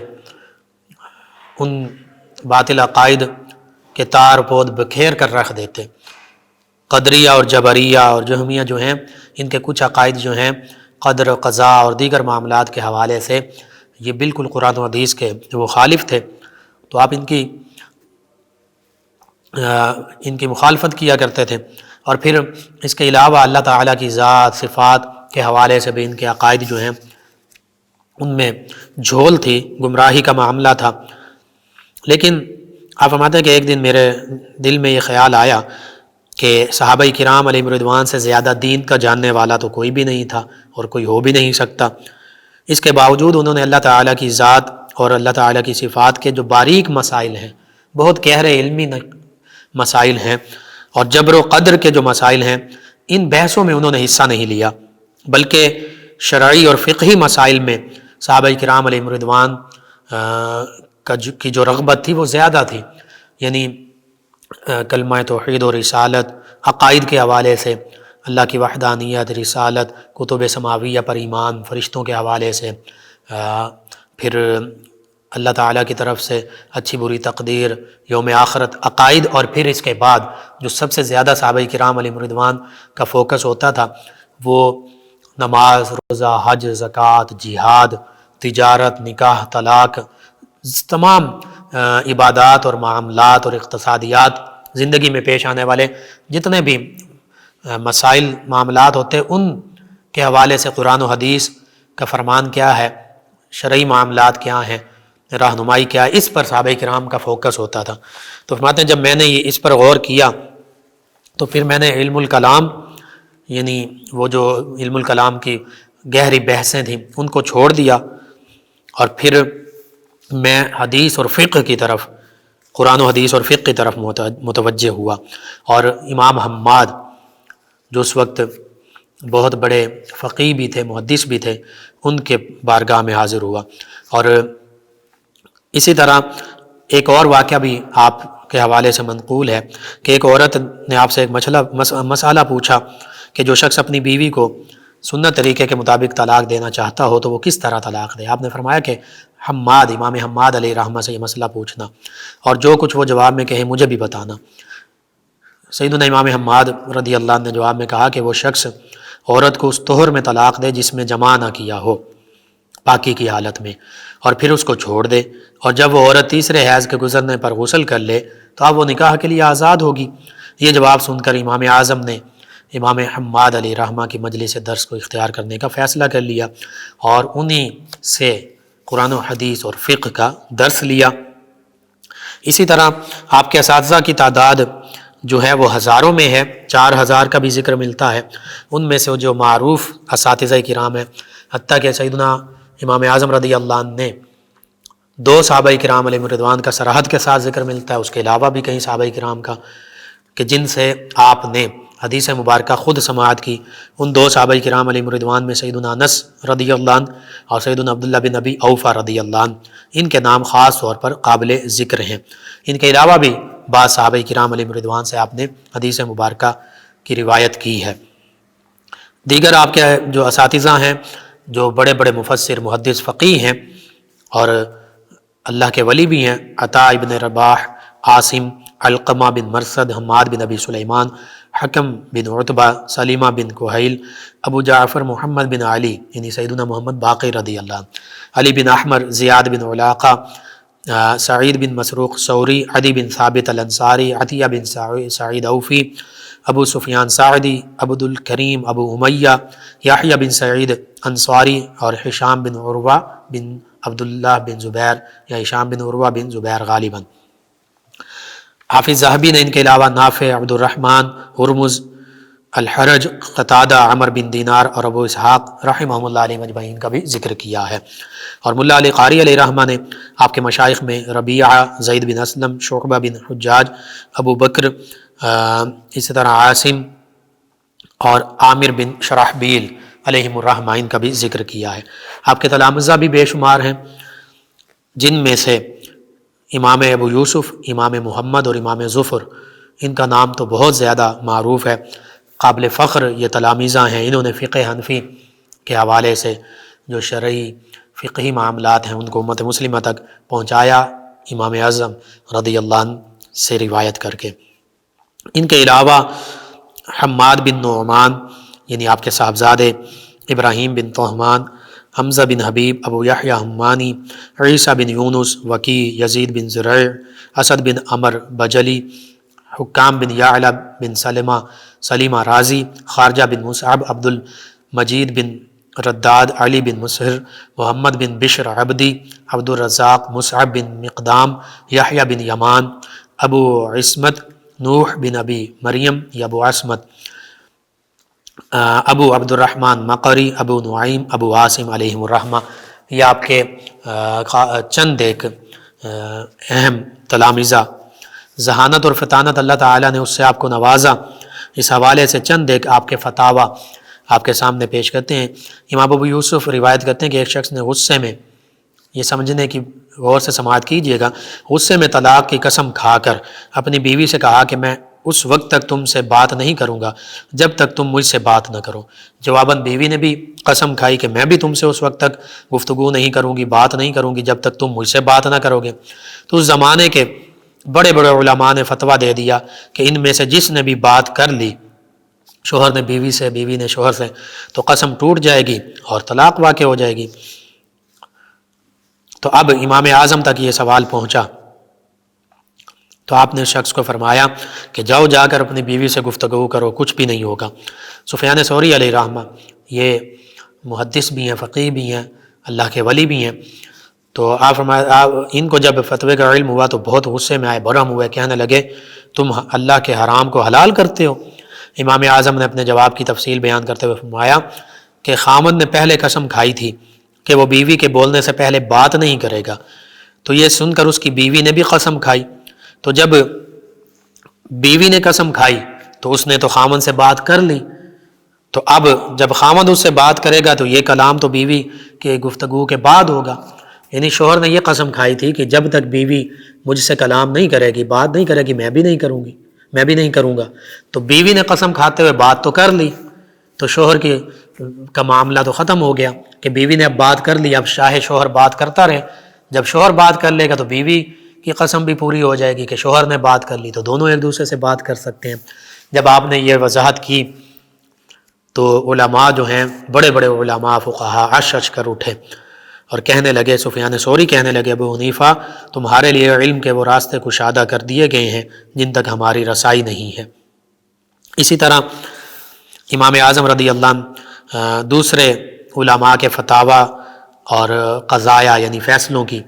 ان باطل عقائد کے تار پود بکھیر کر رکھ دیتے۔ قدریہ اور جبریہ اور جہمیہ جو ہیں، ان کے کچھ عقائد جو ہیں قدر و قضاء اور دیگر معاملات کے حوالے سے یہ بالکل قرآن و حدیث کے مخالف تھے، تو آپ ان کی مخالفت کیا کرتے تھے۔ اور پھر اس کے علاوہ اللہ تعالیٰ کی ذات صفات کے حوالے سے بھی ان کے عقائد جو ہیں ان میں جھول تھی، گمراہی کا معاملہ تھا۔ لیکن آپ فرماتے ہیں کہ ایک دن میرے دل میں یہ خیال آیا کہ صحابہ کرام علیہم رضوان سے زیادہ دین کا جاننے والا تو کوئی بھی نہیں تھا اور کوئی ہو بھی نہیں سکتا۔ اس کے باوجود انہوں نے اللہ تعالیٰ کی ذات اور اللہ تعالیٰ کی صفات کے جو باریک مسائل ہیں، بہت گہرے علمی مسائل ہیں، اور جبر و قدر کے جو مسائل ہیں، ان بحثوں میں انہوں نے حصہ نہیں لیا، بلکہ شرعی اور فقہی مسائل میں صحابہ کرام علیہم رضوان کی جو رغبت تھی وہ زیادہ تھی، یعنی کلمہ توحید و رسالت، عقائد کے حوالے سے اللہ کی وحدانیت، رسالت، کتب سماویہ پر ایمان، فرشتوں کے حوالے سے، پھر اللہ تعالیٰ کی طرف سے اچھی بری تقدیر، یوم آخرت، عقائد، اور پھر اس کے بعد جو سب سے زیادہ صحابہ کرام علیہم رضوان کا فوکس ہوتا تھا وہ نماز، روزہ، حج، زکوٰۃ، جہاد، تجارت، نکاح، طلاق، تمام عبادات اور معاملات اور اقتصادیات، زندگی میں پیش آنے والے جتنے بھی مسائل معاملات ہوتے، ان کے حوالے سے قرآن و حدیث کا فرمان کیا ہے، شرعی معاملات کیا ہیں، رہنمائی کیا ہے، اس پر صحابہ کرام کا فوکس ہوتا تھا۔ تو فرماتے ہیں جب میں نے اس پر غور کیا تو پھر میں نے علم الکلام، یعنی وہ جو علم الکلام کی گہری بحثیں تھیں ان کو چھوڑ دیا، اور پھر میں حدیث اور فقہ کی طرف، قرآن و حدیث اور فقہ کی طرف متوجہ ہوا، اور امام حماد جو اس وقت بہت بڑے فقیہ بھی تھے، محدث بھی تھے، ان کے بارگاہ میں حاضر ہوا۔ اور اسی طرح ایک اور واقعہ بھی آپ کے حوالے سے منقول ہے کہ ایک عورت نے آپ سے ایک مسئلہ پوچھا کہ جو شخص اپنی بیوی کو سنت طریقے کے مطابق طلاق دینا چاہتا ہو تو وہ کس طرح طلاق دے۔ آپ نے فرمایا کہ امام حماد علیہ رحمہ سے یہ مسئلہ پوچھنا، اور جو کچھ وہ جواب میں کہیں مجھے بھی بتانا۔ سیدنا امام حماد رضی اللہ عنہ نے جواب میں کہا کہ وہ شخص عورت کو اس طہر میں طلاق دے جس میں جماع نہ کیا ہو، پاکی کی حالت میں، اور پھر اس کو چھوڑ دے، اور جب وہ عورت تیسرے حیض کے گزرنے پر غسل کر لے تو اب وہ نکاح کے لیے آزاد ہوگی۔ یہ جواب سن کر امام اعظم نے امام حماد علیہ رحمہ کی مجلس درس کو اختیار کرنے کا فیصلہ کر لیا، اور انہی سے قرآن و حدیث اور فقہ کا درس لیا۔ اسی طرح آپ کے اساتذہ کی تعداد جو ہے وہ ہزاروں میں ہے، 4000 کا بھی ذکر ملتا ہے۔ ان میں سے جو معروف اساتذہ کرام ہیں، حتیٰ کہ سیدنا امام اعظم رضی اللہ عنہ نے 2 صحابہ کرام علیہ رضوان کا صراحت کے ساتھ ذکر ملتا ہے، اس کے علاوہ بھی کئی صحابہ کرام کا کہ جن سے آپ نے حدیث مبارکہ خود سماعت کی، ان دو صحابہ کرام علیہم رضوان میں سیدنا انس رضی اللہ عنہ اور سیدنا عبداللہ بن ابی اوفا رضی اللہ عنہ، ان کے نام خاص طور پر قابل ذکر ہیں۔ ان کے علاوہ بھی بعض صحابہ کرام علیہم رضوان سے آپ نے حدیث مبارکہ کی روایت کی ہے۔ دیگر آپ کے جو اساتذہ ہیں، جو بڑے بڑے مفسر، محدث، فقیہ ہیں اور اللہ کے ولی بھی ہیں، عطا ابن رباح، عاصم، علقمہ بن مرثد، حماد بن ابی سلیمان، حکم بن عتبہ، سلیمہ بن کحیل، ابو جعفر محمد بن علی یعنی سیدنا محمد باقر رضی اللہ عنہ، علی بن احمر، زیاد بن علاقہ، سعید بن مسروق ثوری، عدی بن ثابت الانصاری، عطیہ بن سعید اوفی، ابو سفیان ساعدی، عبد الکریم ابو امیہ، یحییٰ بن سعید انصاری اور ہشام بن عروہ بن عبداللہ بن زبیر یا ہشام بن عروہ بن زبیر غالباً۔ حافظ ذہبی نے ان کے علاوہ نافع، عبد الرحمن، ہرمز، الحرج، قتادہ، عمر بن دینار اور ابو اسحاق رحمہم اللہ علیہ مجمعین کا بھی ذکر کیا ہے۔ اور ملا علی قاری علیہ رحمہ نے آپ کے مشائخ میں ربیعہ، زید بن اسلم، شعبہ بن حجاج، ابو بکر، اسی طرح عاصم اور عامر بن شرحبیل علیہم الرحمہ ان کا بھی ذکر کیا ہے۔ آپ کے تلامذہ بھی بے شمار ہیں، جن میں سے امام ابو یوسف، امام محمد اور امام ظفر، ان کا نام تو بہت زیادہ معروف ہے، قابل فخر یہ تلامذہ ہیں۔ انہوں نے فقہ حنفی کے حوالے سے جو شرعی فقہی معاملات ہیں ان کو امت مسلمہ تک پہنچایا، امام اعظم رضی اللہ عنہ سے روایت کر کے۔ ان کے علاوہ حماد بن نعمان یعنی آپ کے صاحبزادے، ابراہیم بن طہمان، حمزہ بن حبیب، ابو یحییٰ حمانی، عیسیٰ بن یونس، وکی، یزید بن زرع، اسد بن عمر بجلی، حکام بن یعلا بن سلیمہ رازی، خارجہ بن مصعب، عبد المجید بن رداد، علی بن مسہر، محمد بن بشر عبدی، عبد الرزاق، مصعب بن مقدام، یحییٰ بن یمان، ابو عصمت، نوح بن ابی مریم یا ابو عصمت، ابو عبد الرحمن مقری، ابو نعیم، ابو عاصم علیہم الرحمہ۔ یہ آپ کے چند ایک اہم تلامذہ، ذہانت اور فطانت اللہ تعالیٰ نے اس سے آپ کو نوازا، اس حوالے سے چند ایک آپ کے فتاویٰ آپ کے سامنے پیش کرتے ہیں۔ امام ابو یوسف روایت کرتے ہیں کہ ایک شخص نے غصے میں، یہ سمجھنے کی غور سے سماعت کیجئے گا، غصے میں طلاق کی قسم کھا کر اپنی بیوی سے کہا کہ میں اس وقت تک تم سے بات نہیں کروں گا جب تک تم مجھ سے بات نہ کرو۔ جواباً بیوی نے بھی قسم کھائی کہ میں بھی تم سے اس وقت تک گفتگو نہیں کروں گی، بات نہیں کروں گی جب تک تم مجھ سے بات نہ کرو گے۔ تو اس زمانے کے بڑے بڑے علماء نے فتویٰ دے دیا کہ ان میں سے جس نے بھی بات کر لی، شوہر نے بیوی سے، بیوی نے شوہر سے، تو قسم ٹوٹ جائے گی اور طلاق واقع ہو جائے گی۔ تو اب امام اعظم تک یہ سوال پہنچا تو آپ نے اس شخص کو فرمایا کہ جاؤ جا کر اپنی بیوی سے گفتگو کرو، کچھ بھی نہیں ہوگا۔ سفیان ثوری علیہ رحمہ یہ محدث بھی ہیں، فقیہ بھی ہیں، اللہ کے ولی بھی ہیں، تو آپ ان کو جب فتوے کا علم ہوا تو بہت غصے میں آئے، برہم ہوئے، کہنے لگے تم اللہ کے حرام کو حلال کرتے ہو۔ امام اعظم نے اپنے جواب کی تفصیل بیان کرتے ہوئے فرمایا کہ خامد نے پہلے قسم کھائی تھی کہ وہ بیوی کے بولنے سے پہلے بات نہیں کرے گا، تو یہ سن کر اس کی بیوی نے بھی قسم کھائی، تو جب بیوی نے قسم کھائی تو اس نے تو خامد سے بات کر لی، تو اب جب خامد اس سے بات کرے گا تو یہ کلام تو بیوی کے گفتگو کے بعد ہوگا۔ یعنی شوہر نے یہ قسم کھائی تھی کہ جب تک بیوی مجھ سے کلام نہیں کرے گی، بات نہیں کرے گی، میں بھی نہیں کروں گی، میں بھی نہیں کروں گا۔ تو بیوی نے قسم کھاتے ہوئے بات تو کر لی، تو شوہر کا معاملہ تو ختم ہو گیا کہ بیوی نے اب بات کر لی، اب شاہ شوہر بات کرتا رہے۔ جب شوہر بات کر لے گا تو بیوی کی قسم بھی پوری ہو جائے گی کہ شوہر نے بات کر لی، تو دونوں ایک دوسرے سے بات کر سکتے ہیں۔ جب آپ نے یہ وضاحت کی تو علماء جو ہیں، بڑے بڑے علماء فقہاء عش کر اٹھے اور کہنے لگے، سفیان ثوری کہنے لگے ابو حنیفہ تمہارے لیے علم کے وہ راستے کشادہ کر دیے گئے ہیں جن تک ہماری رسائی نہیں ہے۔ اسی طرح امام اعظم رضی اللہ عنہ دوسرے علماء کے فتاویٰ اور قضایا یعنی فیصلوں کی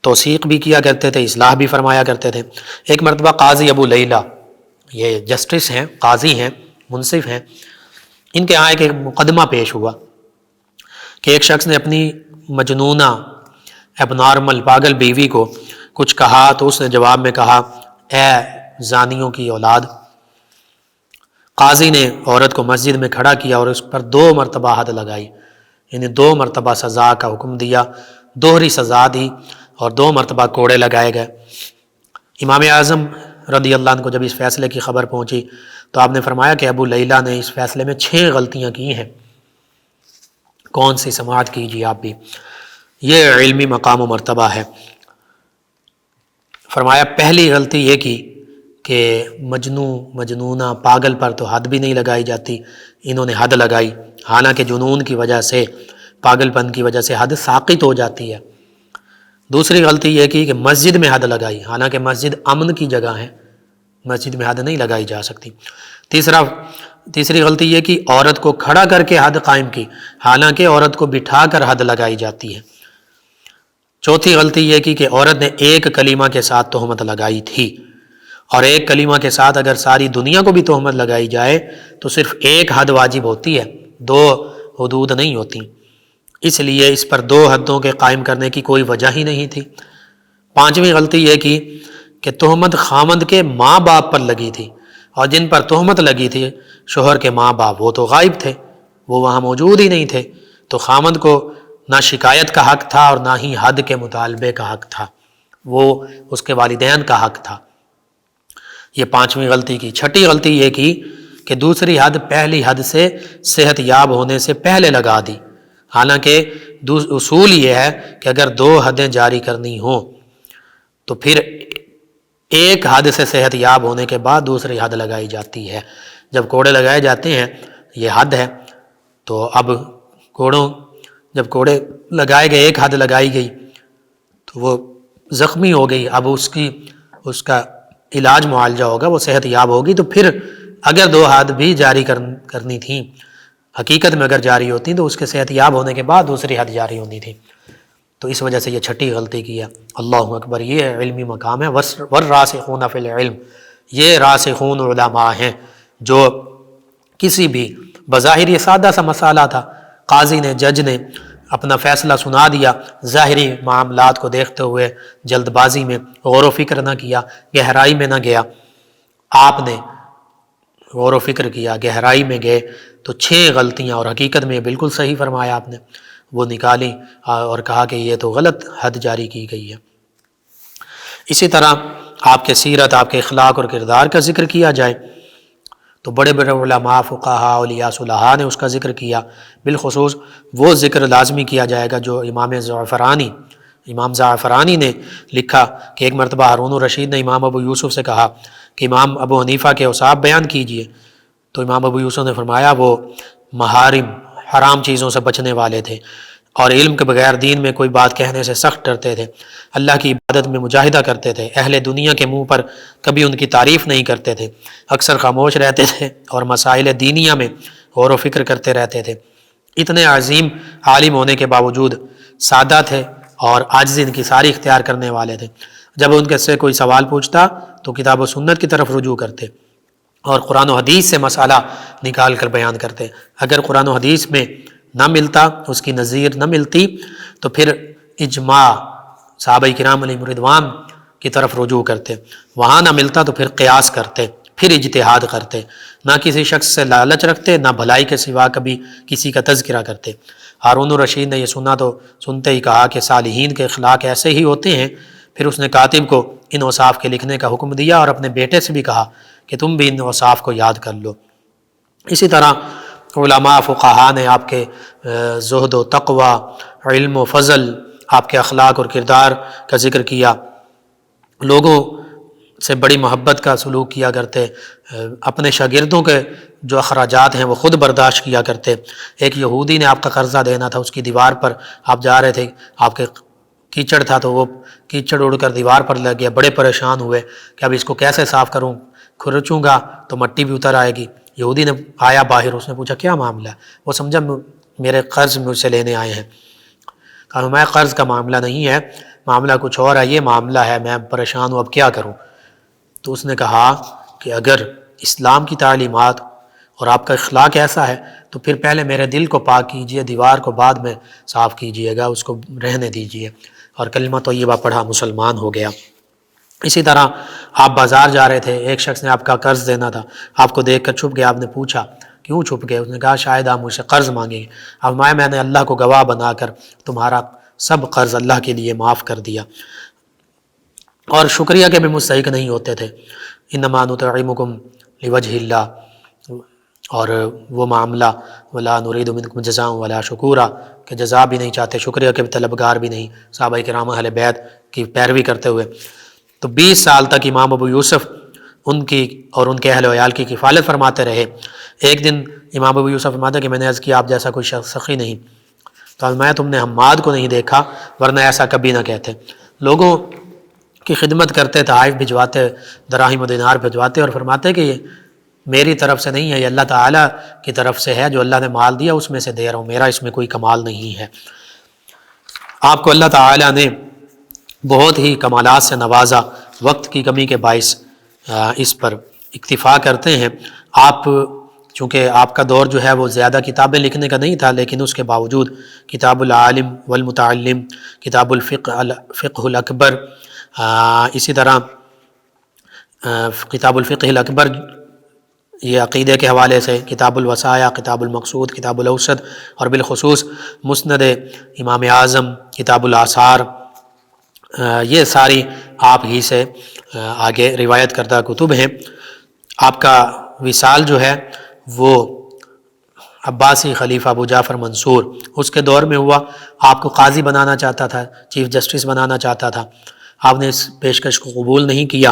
توثیق بھی کیا کرتے تھے، اصلاح بھی فرمایا کرتے تھے۔ ایک مرتبہ قاضی ابو لیلہ، یہ جسٹس ہیں، قاضی ہیں، منصف ہیں، ان کے ہاں ایک مقدمہ پیش ہوا کہ ایک شخص نے اپنی مجنونہ اب نارمل پاگل بیوی کو کچھ کہا تو اس نے جواب میں کہا اے زانیوں کی اولاد، قاضی نے عورت کو مسجد میں کھڑا کیا اور اس پر 2 مرتبہ حد لگائی، یعنی 2 مرتبہ سزا کا حکم دیا، دوہری سزا دی اور 2 مرتبہ کوڑے لگائے گئے۔ امام اعظم رضی اللہ عنہ کو جب اس فیصلے کی خبر پہنچی تو آپ نے فرمایا کہ ابو لیلہ نے اس فیصلے میں 6 غلطیاں کی ہیں، کون سی سماعت کیجیے آپ بھی، یہ علمی مقام و مرتبہ ہے۔ فرمایا پہلی غلطی یہ کی کہ مجنونہ پاگل پر تو حد بھی نہیں لگائی جاتی، انہوں نے حد لگائی، حالانکہ جنون کی وجہ سے، پاگل پن کی وجہ سے حد ساقط ہو جاتی ہے۔ دوسری غلطی یہ کی کہ مسجد میں حد لگائی، حالانکہ مسجد امن کی جگہ ہے، مسجد میں حد نہیں لگائی جا سکتی۔ تیسری غلطی یہ کہ عورت کو کھڑا کر کے حد قائم کی، حالانکہ عورت کو بٹھا کر حد لگائی جاتی ہے۔ چوتھی غلطی یہ کی کہ عورت نے ایک کلمہ کے ساتھ تہمت لگائی تھی، اور ایک کلمہ کے ساتھ اگر ساری دنیا کو بھی تہمت لگائی جائے تو صرف ایک حد واجب ہوتی ہے، 2 حدود نہیں ہوتی، اس لیے اس پر 2 حدوں کے قائم کرنے کی کوئی وجہ ہی نہیں تھی۔ پانچویں غلطی یہ کی کہ تہمت خامند کے ماں باپ پر لگی تھی، اور جن پر تہمت لگی تھی شوہر کے ماں باپ وہ تو غائب تھے، وہ وہاں موجود ہی نہیں تھے، تو خامند کو نہ شکایت کا حق تھا اور نہ ہی حد کے مطالبے کا حق تھا، وہ اس کے والدین کا حق تھا۔ یہ 5ویں غلطی کی۔ چھٹی غلطی یہ کی کہ دوسری حد پہلی حد سے صحت یاب ہونے سے پہلے لگا دی، حالانکہ اصول یہ ہے کہ اگر 2 حدیں جاری کرنی ہوں تو پھر ایک حد سے صحت یاب ہونے کے بعد دوسری حد لگائی جاتی ہے۔ جب کوڑے لگائے جاتے ہیں یہ حد ہے، تو اب جب کوڑے لگائے گئے، ایک حد لگائی گئی تو وہ زخمی ہو گئی، اب اس کا علاج معالجہ ہوگا، وہ صحت یاب ہوگی، تو پھر اگر 2 حد بھی جاری کرنی تھی، حقیقت میں اگر جاری ہوتی تو اس کے صحت یاب ہونے کے بعد دوسری حد جاری ہونی تھی، تو اس وجہ سے یہ چھٹی غلطی کی ہے۔ اللہ اکبر، یہ علمی مقام ہے۔ والراسخون فی العلم، یہ راسخون علماء ہیں جو کسی بھی بظاہر یہ سادہ سا مسئلہ تھا، قاضی نے، جج نے اپنا فیصلہ سنا دیا، ظاہری معاملات کو دیکھتے ہوئے جلد بازی میں غور و فکر نہ کیا، گہرائی میں نہ گیا، آپ نے غور و فکر کیا، گہرائی میں گئے تو 6 غلطیاں، اور حقیقت میں بالکل صحیح فرمایا آپ نے، وہ نکالی اور کہا کہ یہ تو غلط حد جاری کی گئی ہے۔ اسی طرح آپ کے سیرت، آپ کے اخلاق اور کردار کا ذکر کیا جائے تو بڑے بڑے علماء، فقہاء، اولیاء، صلحاء نے اس کا ذکر کیا، بالخصوص وہ ذکر لازمی کیا جائے گا جو امام زعفرانی نے لکھا کہ ایک مرتبہ ہارون الرشید نے امام ابو یوسف سے کہا کہ امام ابو حنیفہ کے اوصاف بیان کیجئے، تو امام ابو یوسف نے فرمایا وہ محارم، حرام چیزوں سے بچنے والے تھے، اور علم کے بغیر دین میں کوئی بات کہنے سے سخت ڈرتے تھے، اللہ کی عبادت میں مجاہدہ کرتے تھے، اہل دنیا کے منہ پر کبھی ان کی تعریف نہیں کرتے تھے، اکثر خاموش رہتے تھے اور مسائل دینیہ میں غور و فکر کرتے رہتے تھے۔ اتنے عظیم عالم ہونے کے باوجود سادہ تھے اور عاجزی ان کی ساری اختیار کرنے والے تھے۔ جب ان کے سے کوئی سوال پوچھتا تو کتاب و سنت کی طرف رجوع کرتے اور قرآن و حدیث سے مسئلہ نکال کر بیان کرتے۔ اگر قرآن و حدیث میں نہ ملتا، اس کی نظیر نہ ملتی، تو پھر اجماع صحابہ کرام علیہم رضوان کی طرف رجوع کرتے، وہاں نہ ملتا تو پھر قیاس کرتے، پھر اجتہاد کرتے، نہ کسی شخص سے لالچ رکھتے، نہ بھلائی کے سوا کبھی کسی کا تذکرہ کرتے۔ ہارون الرشید نے یہ سنا تو سنتے ہی کہا کہ صالحین کے اخلاق ایسے ہی ہوتے ہیں۔ پھر اس نے کاتب کو ان اوصاف کے لکھنے کا حکم دیا اور اپنے بیٹے سے بھی کہا کہ تم بھی ان اوصاف کو یاد کر لو۔ اسی طرح علماء، فقہاء نے آپ کے زہد و تقوی، علم و فضل، آپ کے اخلاق اور کردار کا ذکر کیا، لوگوں سے بڑی محبت کا سلوک کیا کرتے، اپنے شاگردوں کے جو اخراجات ہیں وہ خود برداشت کیا کرتے۔ ایک یہودی نے آپ کا قرضہ دینا تھا، اس کی دیوار پر آپ جا رہے تھے، آپ کے کیچڑ تھا تو وہ کیچڑ اڑ کر دیوار پر لگ گیا، بڑے پریشان ہوئے کہ اب اس کو کیسے صاف کروں، کھرچوں گا تو مٹی بھی اتر آئے گی۔ یہودی نے آیا باہر، اس نے پوچھا کیا معاملہ ہے؟ وہ سمجھا میرے قرض مجھ سے لینے آئے ہیں۔ کہا میں قرض کا معاملہ نہیں ہے، معاملہ کچھ اور ہے، یہ معاملہ ہے، میں پریشان ہوں، اب کیا کروں؟ تو اس نے کہا کہ اگر اسلام کی تعلیمات اور آپ کا اخلاق ایسا ہے تو پھر پہلے میرے دل کو پاک کیجئے، دیوار کو بعد میں صاف کیجئے گا، اس کو رہنے دیجئے، اور کلمہ طیبہ پڑھا، مسلمان ہو گیا۔ اسی طرح آپ بازار جا رہے تھے، ایک شخص نے آپ کا قرض دینا تھا، آپ کو دیکھ کر چھپ گیا، آپ نے پوچھا کیوں چھپ گئے؟ اس نے کہا شاید آپ مجھ سے قرض مانگیں گے۔ اب میں نے اللہ کو گواہ بنا کر تمہارا سب قرض اللہ کے لیے معاف کر دیا، اور شکریہ کے بھی مستحق نہیں ہوتے تھے۔ انما نطعمکم لوجہ اللہ، اور وہ معاملہ ولا نرید منکم جزاء ولا شکورا، کہ جزا بھی نہیں چاہتے، شکریہ کے طلبگار بھی نہیں، صحابہ کرام اہل بیت کی پیروی کرتے ہوئے۔ تو 20 سال تک امام ابو یوسف ان کی اور ان کے اہل و عیال کی کفالت فرماتے رہے۔ ایک دن امام ابو یوسف فرماتے کہ میں نے عرض کیا آپ جیسا کوئی شخص سخی نہیں، تو میں تم نے حماد کو نہیں دیکھا، ورنہ ایسا کبھی نہ کہتے۔ لوگوں کی خدمت کرتے، تحائف بھجواتے، دراہم و دینار بھجواتے، اور فرماتے کہ یہ میری طرف سے نہیں ہے، یہ اللہ تعالیٰ کی طرف سے ہے، جو اللہ نے مال دیا اس میں سے دے رہا ہوں، میرا اس میں کوئی کمال نہیں ہے۔ آپ کو اللہ تعالیٰ نے بہت ہی کمالات سے نوازا، وقت کی کمی کے باعث اس پر اکتفا کرتے ہیں۔ آپ چونکہ آپ کا دور جو ہے وہ زیادہ کتابیں لکھنے کا نہیں تھا، لیکن اس کے باوجود کتاب العالم والمتعلم، کتاب الفقہ الاکبر، اسی طرح کتاب الفقہ الاکبر یہ عقیدے کے حوالے سے، کتاب الوصایا، کتاب المقصود، کتاب الاوسط، اور بالخصوص مسند امام اعظم، کتاب الآثار، یہ ساری آپ ہی سے آگے روایت کردہ کتب ہیں۔ آپ کا وصال جو ہے وہ عباسی خلیفہ ابو جعفر منصور اس کے دور میں ہوا۔ آپ کو قاضی بنانا چاہتا تھا، چیف جسٹس بنانا چاہتا تھا، آپ نے اس پیشکش کو قبول نہیں کیا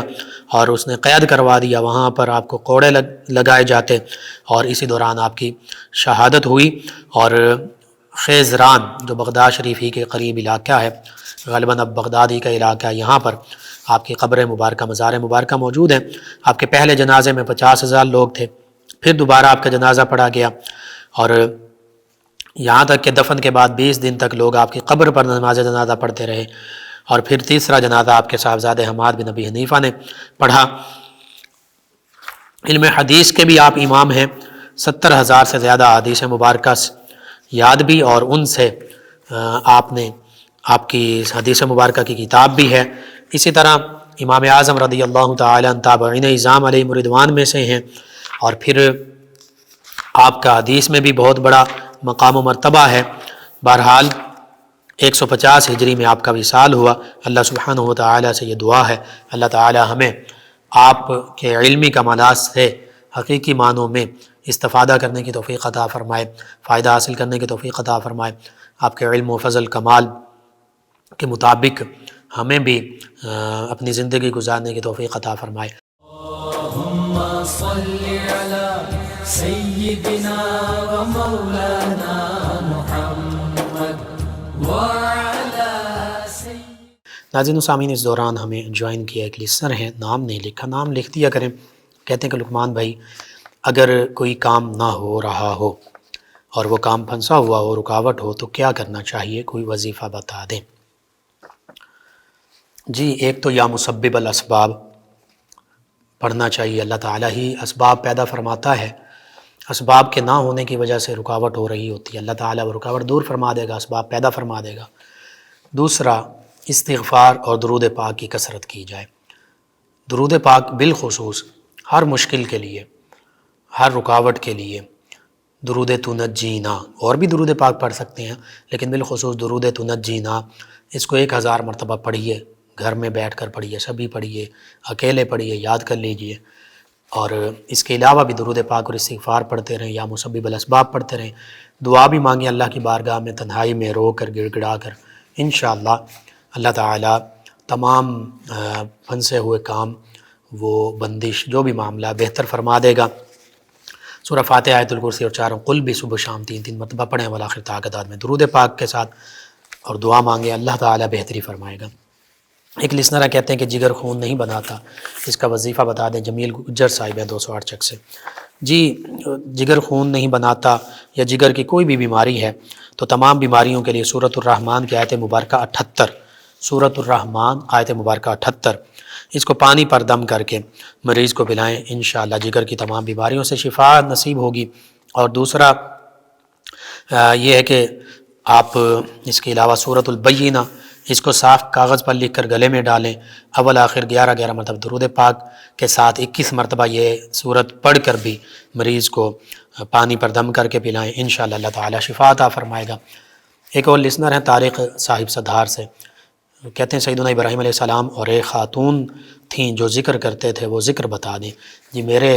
اور اس نے قید کروا دیا، وہاں پر آپ کو کوڑے لگائے جاتے، اور اسی دوران آپ کی شہادت ہوئی۔ اور خیزران جو بغداد شریف ہی کے قریب علاقہ ہے، غالباً اب بغداد ہی کا علاقہ ہے، یہاں پر آپ کی قبر مبارکہ، مزار مبارکہ موجود ہے۔ آپ کے پہلے جنازے میں 50,000 لوگ تھے، پھر دوبارہ آپ کا جنازہ پڑھا گیا، اور یہاں تک کہ دفن کے بعد 20 دن تک لوگ آپ کی قبر پر نماز جنازہ پڑھتے رہے، اور پھر تیسرا جنازہ آپ کے صاحبزادے حماد بن ابی حنیفہ نے پڑھا۔ علم حدیث کے بھی آپ امام ہیں، 70,000 سے زیادہ حدیث مبارکہ یاد بھی، اور ان سے آپ کی حدیث مبارکہ کی کتاب بھی ہے۔ اسی طرح امام اعظم رضی اللہ تعالیٰ عنہ تابعین اعظام علیہ رضوان میں سے ہیں، اور پھر آپ کا حدیث میں بھی بہت بڑا مقام و مرتبہ ہے۔ بہرحال 150 ہجری میں آپ کا وصال ہوا۔ اللہ سبحانہ و تعالیٰ سے یہ دعا ہے، اللہ تعالیٰ ہمیں آپ کے علمی کمالات سے حقیقی معنوں میں استفادہ کرنے کی توفیق عطا فرمائے، فائدہ حاصل کرنے کی توفیق عطا فرمائے۔ آپ کے علم و فضل کمال کے مطابق ہمیں بھی اپنی زندگی گزارنے کی توفیق عطا فرمائے۔ اللہم صلی علی سیدنا و مولانا محمد وعلی سیدنا۔ ناظرین و سامعین، اس دوران ہمیں جوائن کیا ایک لسنر ہیں، نام نہیں لکھا، نام لکھ دیا کریں۔ کہتے ہیں کہ لقمان بھائی، اگر کوئی کام نہ ہو رہا ہو اور وہ کام پھنسا ہوا ہو، رکاوٹ ہو، تو کیا کرنا چاہیے؟ کوئی وظیفہ بتا دیں۔ جی، ایک تو یا مسبب الاسباب پڑھنا چاہیے۔ اللہ تعالیٰ ہی اسباب پیدا فرماتا ہے، اسباب کے نہ ہونے کی وجہ سے رکاوٹ ہو رہی ہوتی ہے، اللہ تعالیٰ وہ رکاوٹ دور فرما دے گا، اسباب پیدا فرما دے گا۔ دوسرا، استغفار اور درود پاک کی کثرت کی جائے۔ درود پاک بالخصوص ہر مشکل کے لیے، ہر رکاوٹ کے لیے درود تنجینا، اور بھی درود پاک پڑھ سکتے ہیں، لیکن بالخصوص درود تنجینا، اس کو 1000 مرتبہ پڑھیے، گھر میں بیٹھ کر پڑھیے، سبھی پڑھیے، اکیلے پڑھیے، یاد کر لیجئے۔ اور اس کے علاوہ بھی درود پاک اور استغفار پڑھتے رہیں، یا مسبب الاسباب پڑھتے رہیں، دعا بھی مانگیں اللہ کی بارگاہ میں، تنہائی میں رو کر، گڑ گڑا کر۔ انشاءاللہ اللہ تعالیٰ تمام پھنسے ہوئے کام، وہ بندش، جو بھی معاملہ بہتر فرما دے گا۔ سورہ فاتحہ، آیت الکرسی اور 4 قل بھی صبح شام 3 مرتبہ پڑھیں، والآخر تعاقدات میں درود پاک کے ساتھ، اور دعا مانگیں، اللہ تعالیٰ بہتری فرمائے گا۔ ایک لسنرہ کہتے ہیں کہ جگر خون نہیں بناتا، اس کا وظیفہ بتا دیں۔ جمیل گجر صاحب ہے 208 چک سے۔ جی، جگر خون نہیں بناتا یا جگر کی کوئی بھی بیماری ہے تو تمام بیماریوں کے لیے سورۃ الرحمن کی آیت مبارکہ 78، سورۃ الرحمن آیت مبارکہ 78، اس کو پانی پر دم کر کے مریض کو پلائیں، انشاءاللہ جگر کی تمام بیماریوں سے شفا نصیب ہوگی۔ اور دوسرا یہ ہے کہ آپ اس کے علاوہ سورۃ البینہ، اس کو صاف کاغذ پر لکھ کر گلے میں ڈالیں، اول آخر 11 مرتبہ درود پاک کے ساتھ 21 مرتبہ یہ صورت پڑھ کر بھی مریض کو پانی پر دم کر کے پلائیں، انشاءاللہ اللہ تعالی شفا عطا فرمائے گا۔ ایک اور لسنر ہیں طارق صاحب صدھار سے، کہتے ہیں سیدنا ابراہیم علیہ السلام اور ایک خاتون تھیں جو ذکر کرتے تھے، وہ ذکر بتا دیں۔ جی میرے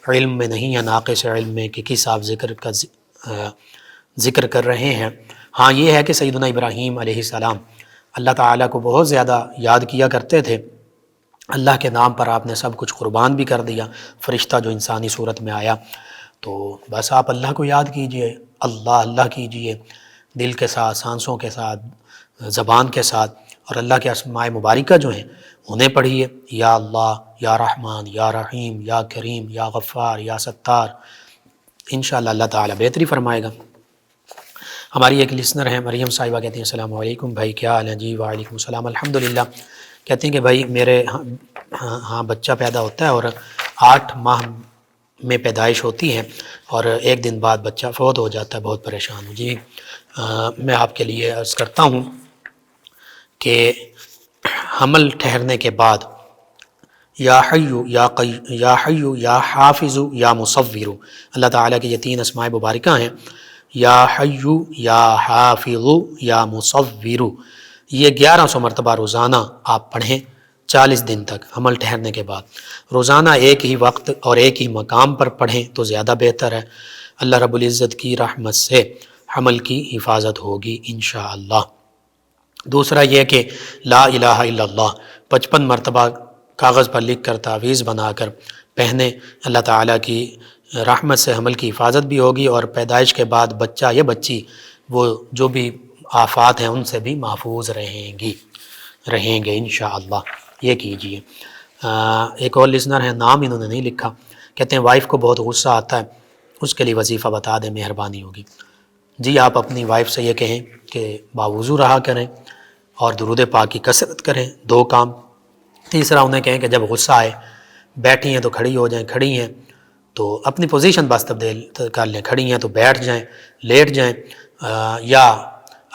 علم میں نہیں ہے، ناقص علم میں کہ کس آپ ذکر کر رہے ہیں۔ ہاں یہ ہے کہ سیدنا ابراہیم علیہ السلام اللہ تعالیٰ کو بہت زیادہ یاد کیا کرتے تھے، اللہ کے نام پر آپ نے سب کچھ قربان بھی کر دیا، فرشتہ جو انسانی صورت میں آیا۔ تو بس آپ اللہ کو یاد کیجئے، اللہ کیجئے، دل کے ساتھ، سانسوں کے ساتھ، زبان کے ساتھ، اور اللہ کے اسماء مبارکہ جو ہیں انہیں پڑھیے، یا اللہ، یا رحمان، یا رحیم، یا کریم، یا غفار، یا ستار، انشاءاللہ اللہ تعالیٰ بہتری فرمائے گا۔ ہماری ایک لسنر ہیں مریم صاحبہ، کہتے ہیں السلام علیکم بھائی، کیا حال ہے؟ جی وعلیکم السلام، الحمدللہ۔ کہتے ہیں کہ بھائی میرے ہاں بچہ پیدا ہوتا ہے اور 8 ماہ میں پیدائش ہوتی ہے اور 1 دن بعد بچہ فوت ہو جاتا ہے، بہت پریشان ہوں۔ جی میں آپ کے لیے عرض کرتا ہوں کہ حمل ٹھہرنے کے بعد یا حیو یا حافظ یا مصور، اللہ تعالیٰ کی یہ 3 اسماء مبارکہ ہیں، یا حیو یا حافظ یا مصور، یہ 1100 مرتبہ روزانہ آپ پڑھیں 40 دن تک حمل ٹھہرنے کے بعد۔ روزانہ ایک ہی وقت اور ایک ہی مقام پر پڑھیں تو زیادہ بہتر ہے، اللہ رب العزت کی رحمت سے حمل کی حفاظت ہوگی انشاءاللہ۔ دوسرا یہ کہ لا الہ الا اللہ 55 مرتبہ کاغذ پر لکھ کر تعویذ بنا کر پہنے، اللہ تعالیٰ کی رحمت سے حمل کی حفاظت بھی ہوگی اور پیدائش کے بعد بچہ یا بچی وہ جو بھی آفات ہیں ان سے بھی محفوظ رہیں گے انشاءاللہ، یہ کیجئے۔ ایک اور لسنر ہے، نام انہوں نے نہیں لکھا، کہتے ہیں وائف کو بہت غصہ آتا ہے، اس کے لیے وظیفہ بتا دیں، مہربانی ہوگی۔ جی آپ اپنی وائف سے یہ کہیں کہ باوضو رہا کریں اور درود پاک کی کثرت کریں، 2 کام۔ تیسرا انہیں کہیں کہ جب غصہ آئے، بیٹھی ہیں تو کھڑی ہو جائیں، کھڑی ہیں تو اپنی پوزیشن بس تبدیل کر لیں، کھڑی ہیں تو بیٹھ جائیں، لیٹ جائیں، یا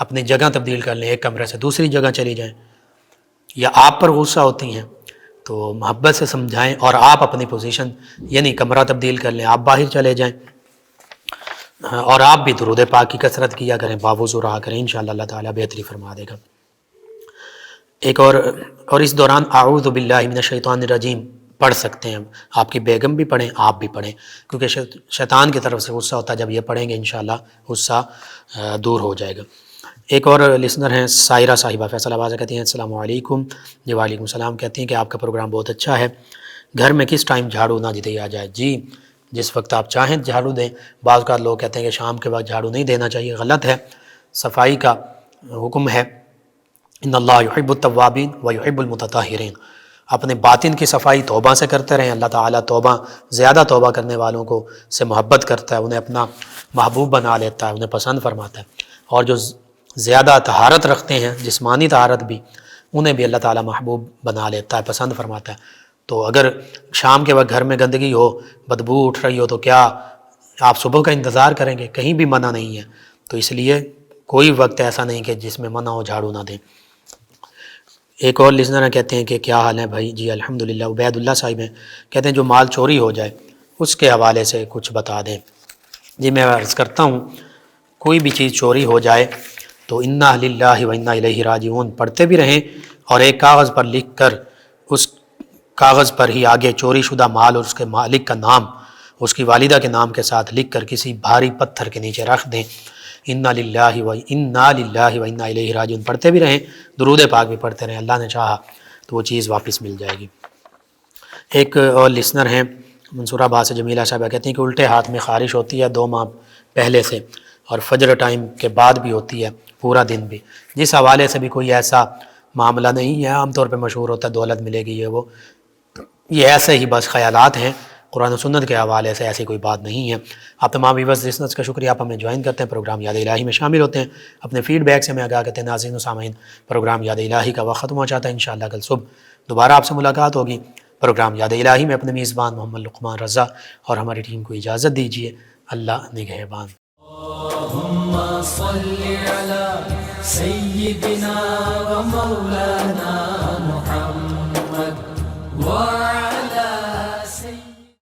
اپنی جگہ تبدیل کر لیں، ایک کمرے سے دوسری جگہ چلی جائیں، یا آپ پر غصہ ہوتی ہیں تو محبت سے سمجھائیں اور آپ اپنی پوزیشن یعنی کمرہ تبدیل کر لیں، آپ باہر چلے جائیں، اور آپ بھی درود پاک کی کثرت کیا کریں، باوضو رہا کریں، انشاءاللہ اللہ تعالیٰ بہتری فرما دے گا۔ ایک اور اس دوران اعوذ باللہ من الشیطان الرجیم پڑھ سکتے ہیں، آپ کی بیگم بھی پڑھیں، آپ بھی پڑھیں، کیونکہ شیطان کی طرف سے غصہ ہوتا ہے، جب یہ پڑھیں گے انشاءاللہ غصہ دور ہو جائے گا۔ ایک اور لسنر ہیں سائرہ صاحبہ فیصل آباد، کہتی ہیں السلام علیکم۔ جی وعلیکم السلام، کہتی ہیں کہ آپ کا پروگرام بہت اچھا ہے، گھر میں کس ٹائم جھاڑو نہ دیا جائے؟ جی جس وقت آپ چاہیں جھاڑو دیں، بعض اوقات لوگ کہتے ہیں کہ شام کے وقت جھاڑو نہیں دینا چاہیے، غلط ہے، صفائی کا حکم ہے، ان اللہ یحب التوابین ویحب المتطہرین، اپنے باطن کی صفائی توبہ سے کرتے رہیں، اللہ تعالیٰ زیادہ توبہ کرنے والوں کو سے محبت کرتا ہے، انہیں اپنا محبوب بنا لیتا ہے، انہیں پسند فرماتا ہے، اور جو زیادہ طہارت رکھتے ہیں، جسمانی طہارت بھی، انہیں بھی اللہ تعالیٰ محبوب بنا لیتا ہے، پسند فرماتا ہے۔ تو اگر شام کے وقت گھر میں گندگی ہو، بدبو اٹھ رہی ہو، تو کیا آپ صبح کا انتظار کریں گے؟ کہیں بھی منع نہیں ہے، تو اس لیے کوئی وقت ایسا نہیں کہ جس میں منع ہو جھاڑو نہ دیں۔ ایک اور لسنر کہتے ہیں کہ کیا حال ہے بھائی؟ جی الحمدللہ۔ عبید اللہ صاحب ہیں، کہتے ہیں جو مال چوری ہو جائے اس کے حوالے سے کچھ بتا دیں۔ جی میں عرض کرتا ہوں، کوئی بھی چیز چوری ہو جائے تو انا للہ و انا الیہ راجعون پڑھتے بھی رہیں، اور ایک کاغذ پر لکھ کر اس کاغذ پر ہی آگے چوری شدہ مال اور اس کے مالک کا نام اس کی والدہ کے نام کے ساتھ لکھ کر کسی بھاری پتھر کے نیچے رکھ دیں، انا للہ و انا الیہ راجعون پڑھتے بھی رہیں، درود پاک بھی پڑھتے رہیں، اللہ نے چاہا تو وہ چیز واپس مل جائے گی۔ ایک اور لسنر ہیں منصور آباد سے جمیلہ صاحبہ، کہتے ہیں کہ الٹے ہاتھ میں خارش ہوتی ہے 2 ماہ پہلے سے، اور فجر ٹائم کے بعد بھی ہوتی ہے، پورا دن بھی، جس حوالے سے بھی کوئی ایسا معاملہ نہیں ہے، عام طور پہ مشہور ہوتا ہے دولت ملے گی یہ ایسے ہی بس خیالات ہیں، قرآن و سنت کے حوالے سے ایسی کوئی بات نہیں ہے۔ آپ تمام ویورز لسنرز کا شکریہ، آپ ہمیں جوائن کرتے ہیں، پروگرام یاد الہی میں شامل ہوتے ہیں، اپنے فیڈ بیک سے ہمیں آگاہ کرتے ہیں۔ ناظرین و سامعین، پروگرام یاد الہی کا وقت ختم ہو جاتا ہے، انشاءاللہ کل صبح دوبارہ آپ سے ملاقات ہوگی۔ پروگرام یاد الہی میں اپنے میزبان محمد لقمان رضا اور ہماری ٹیم کو اجازت دیجیے، اللہ نگہبان۔ اللہم صل علی سيدنا ومولانا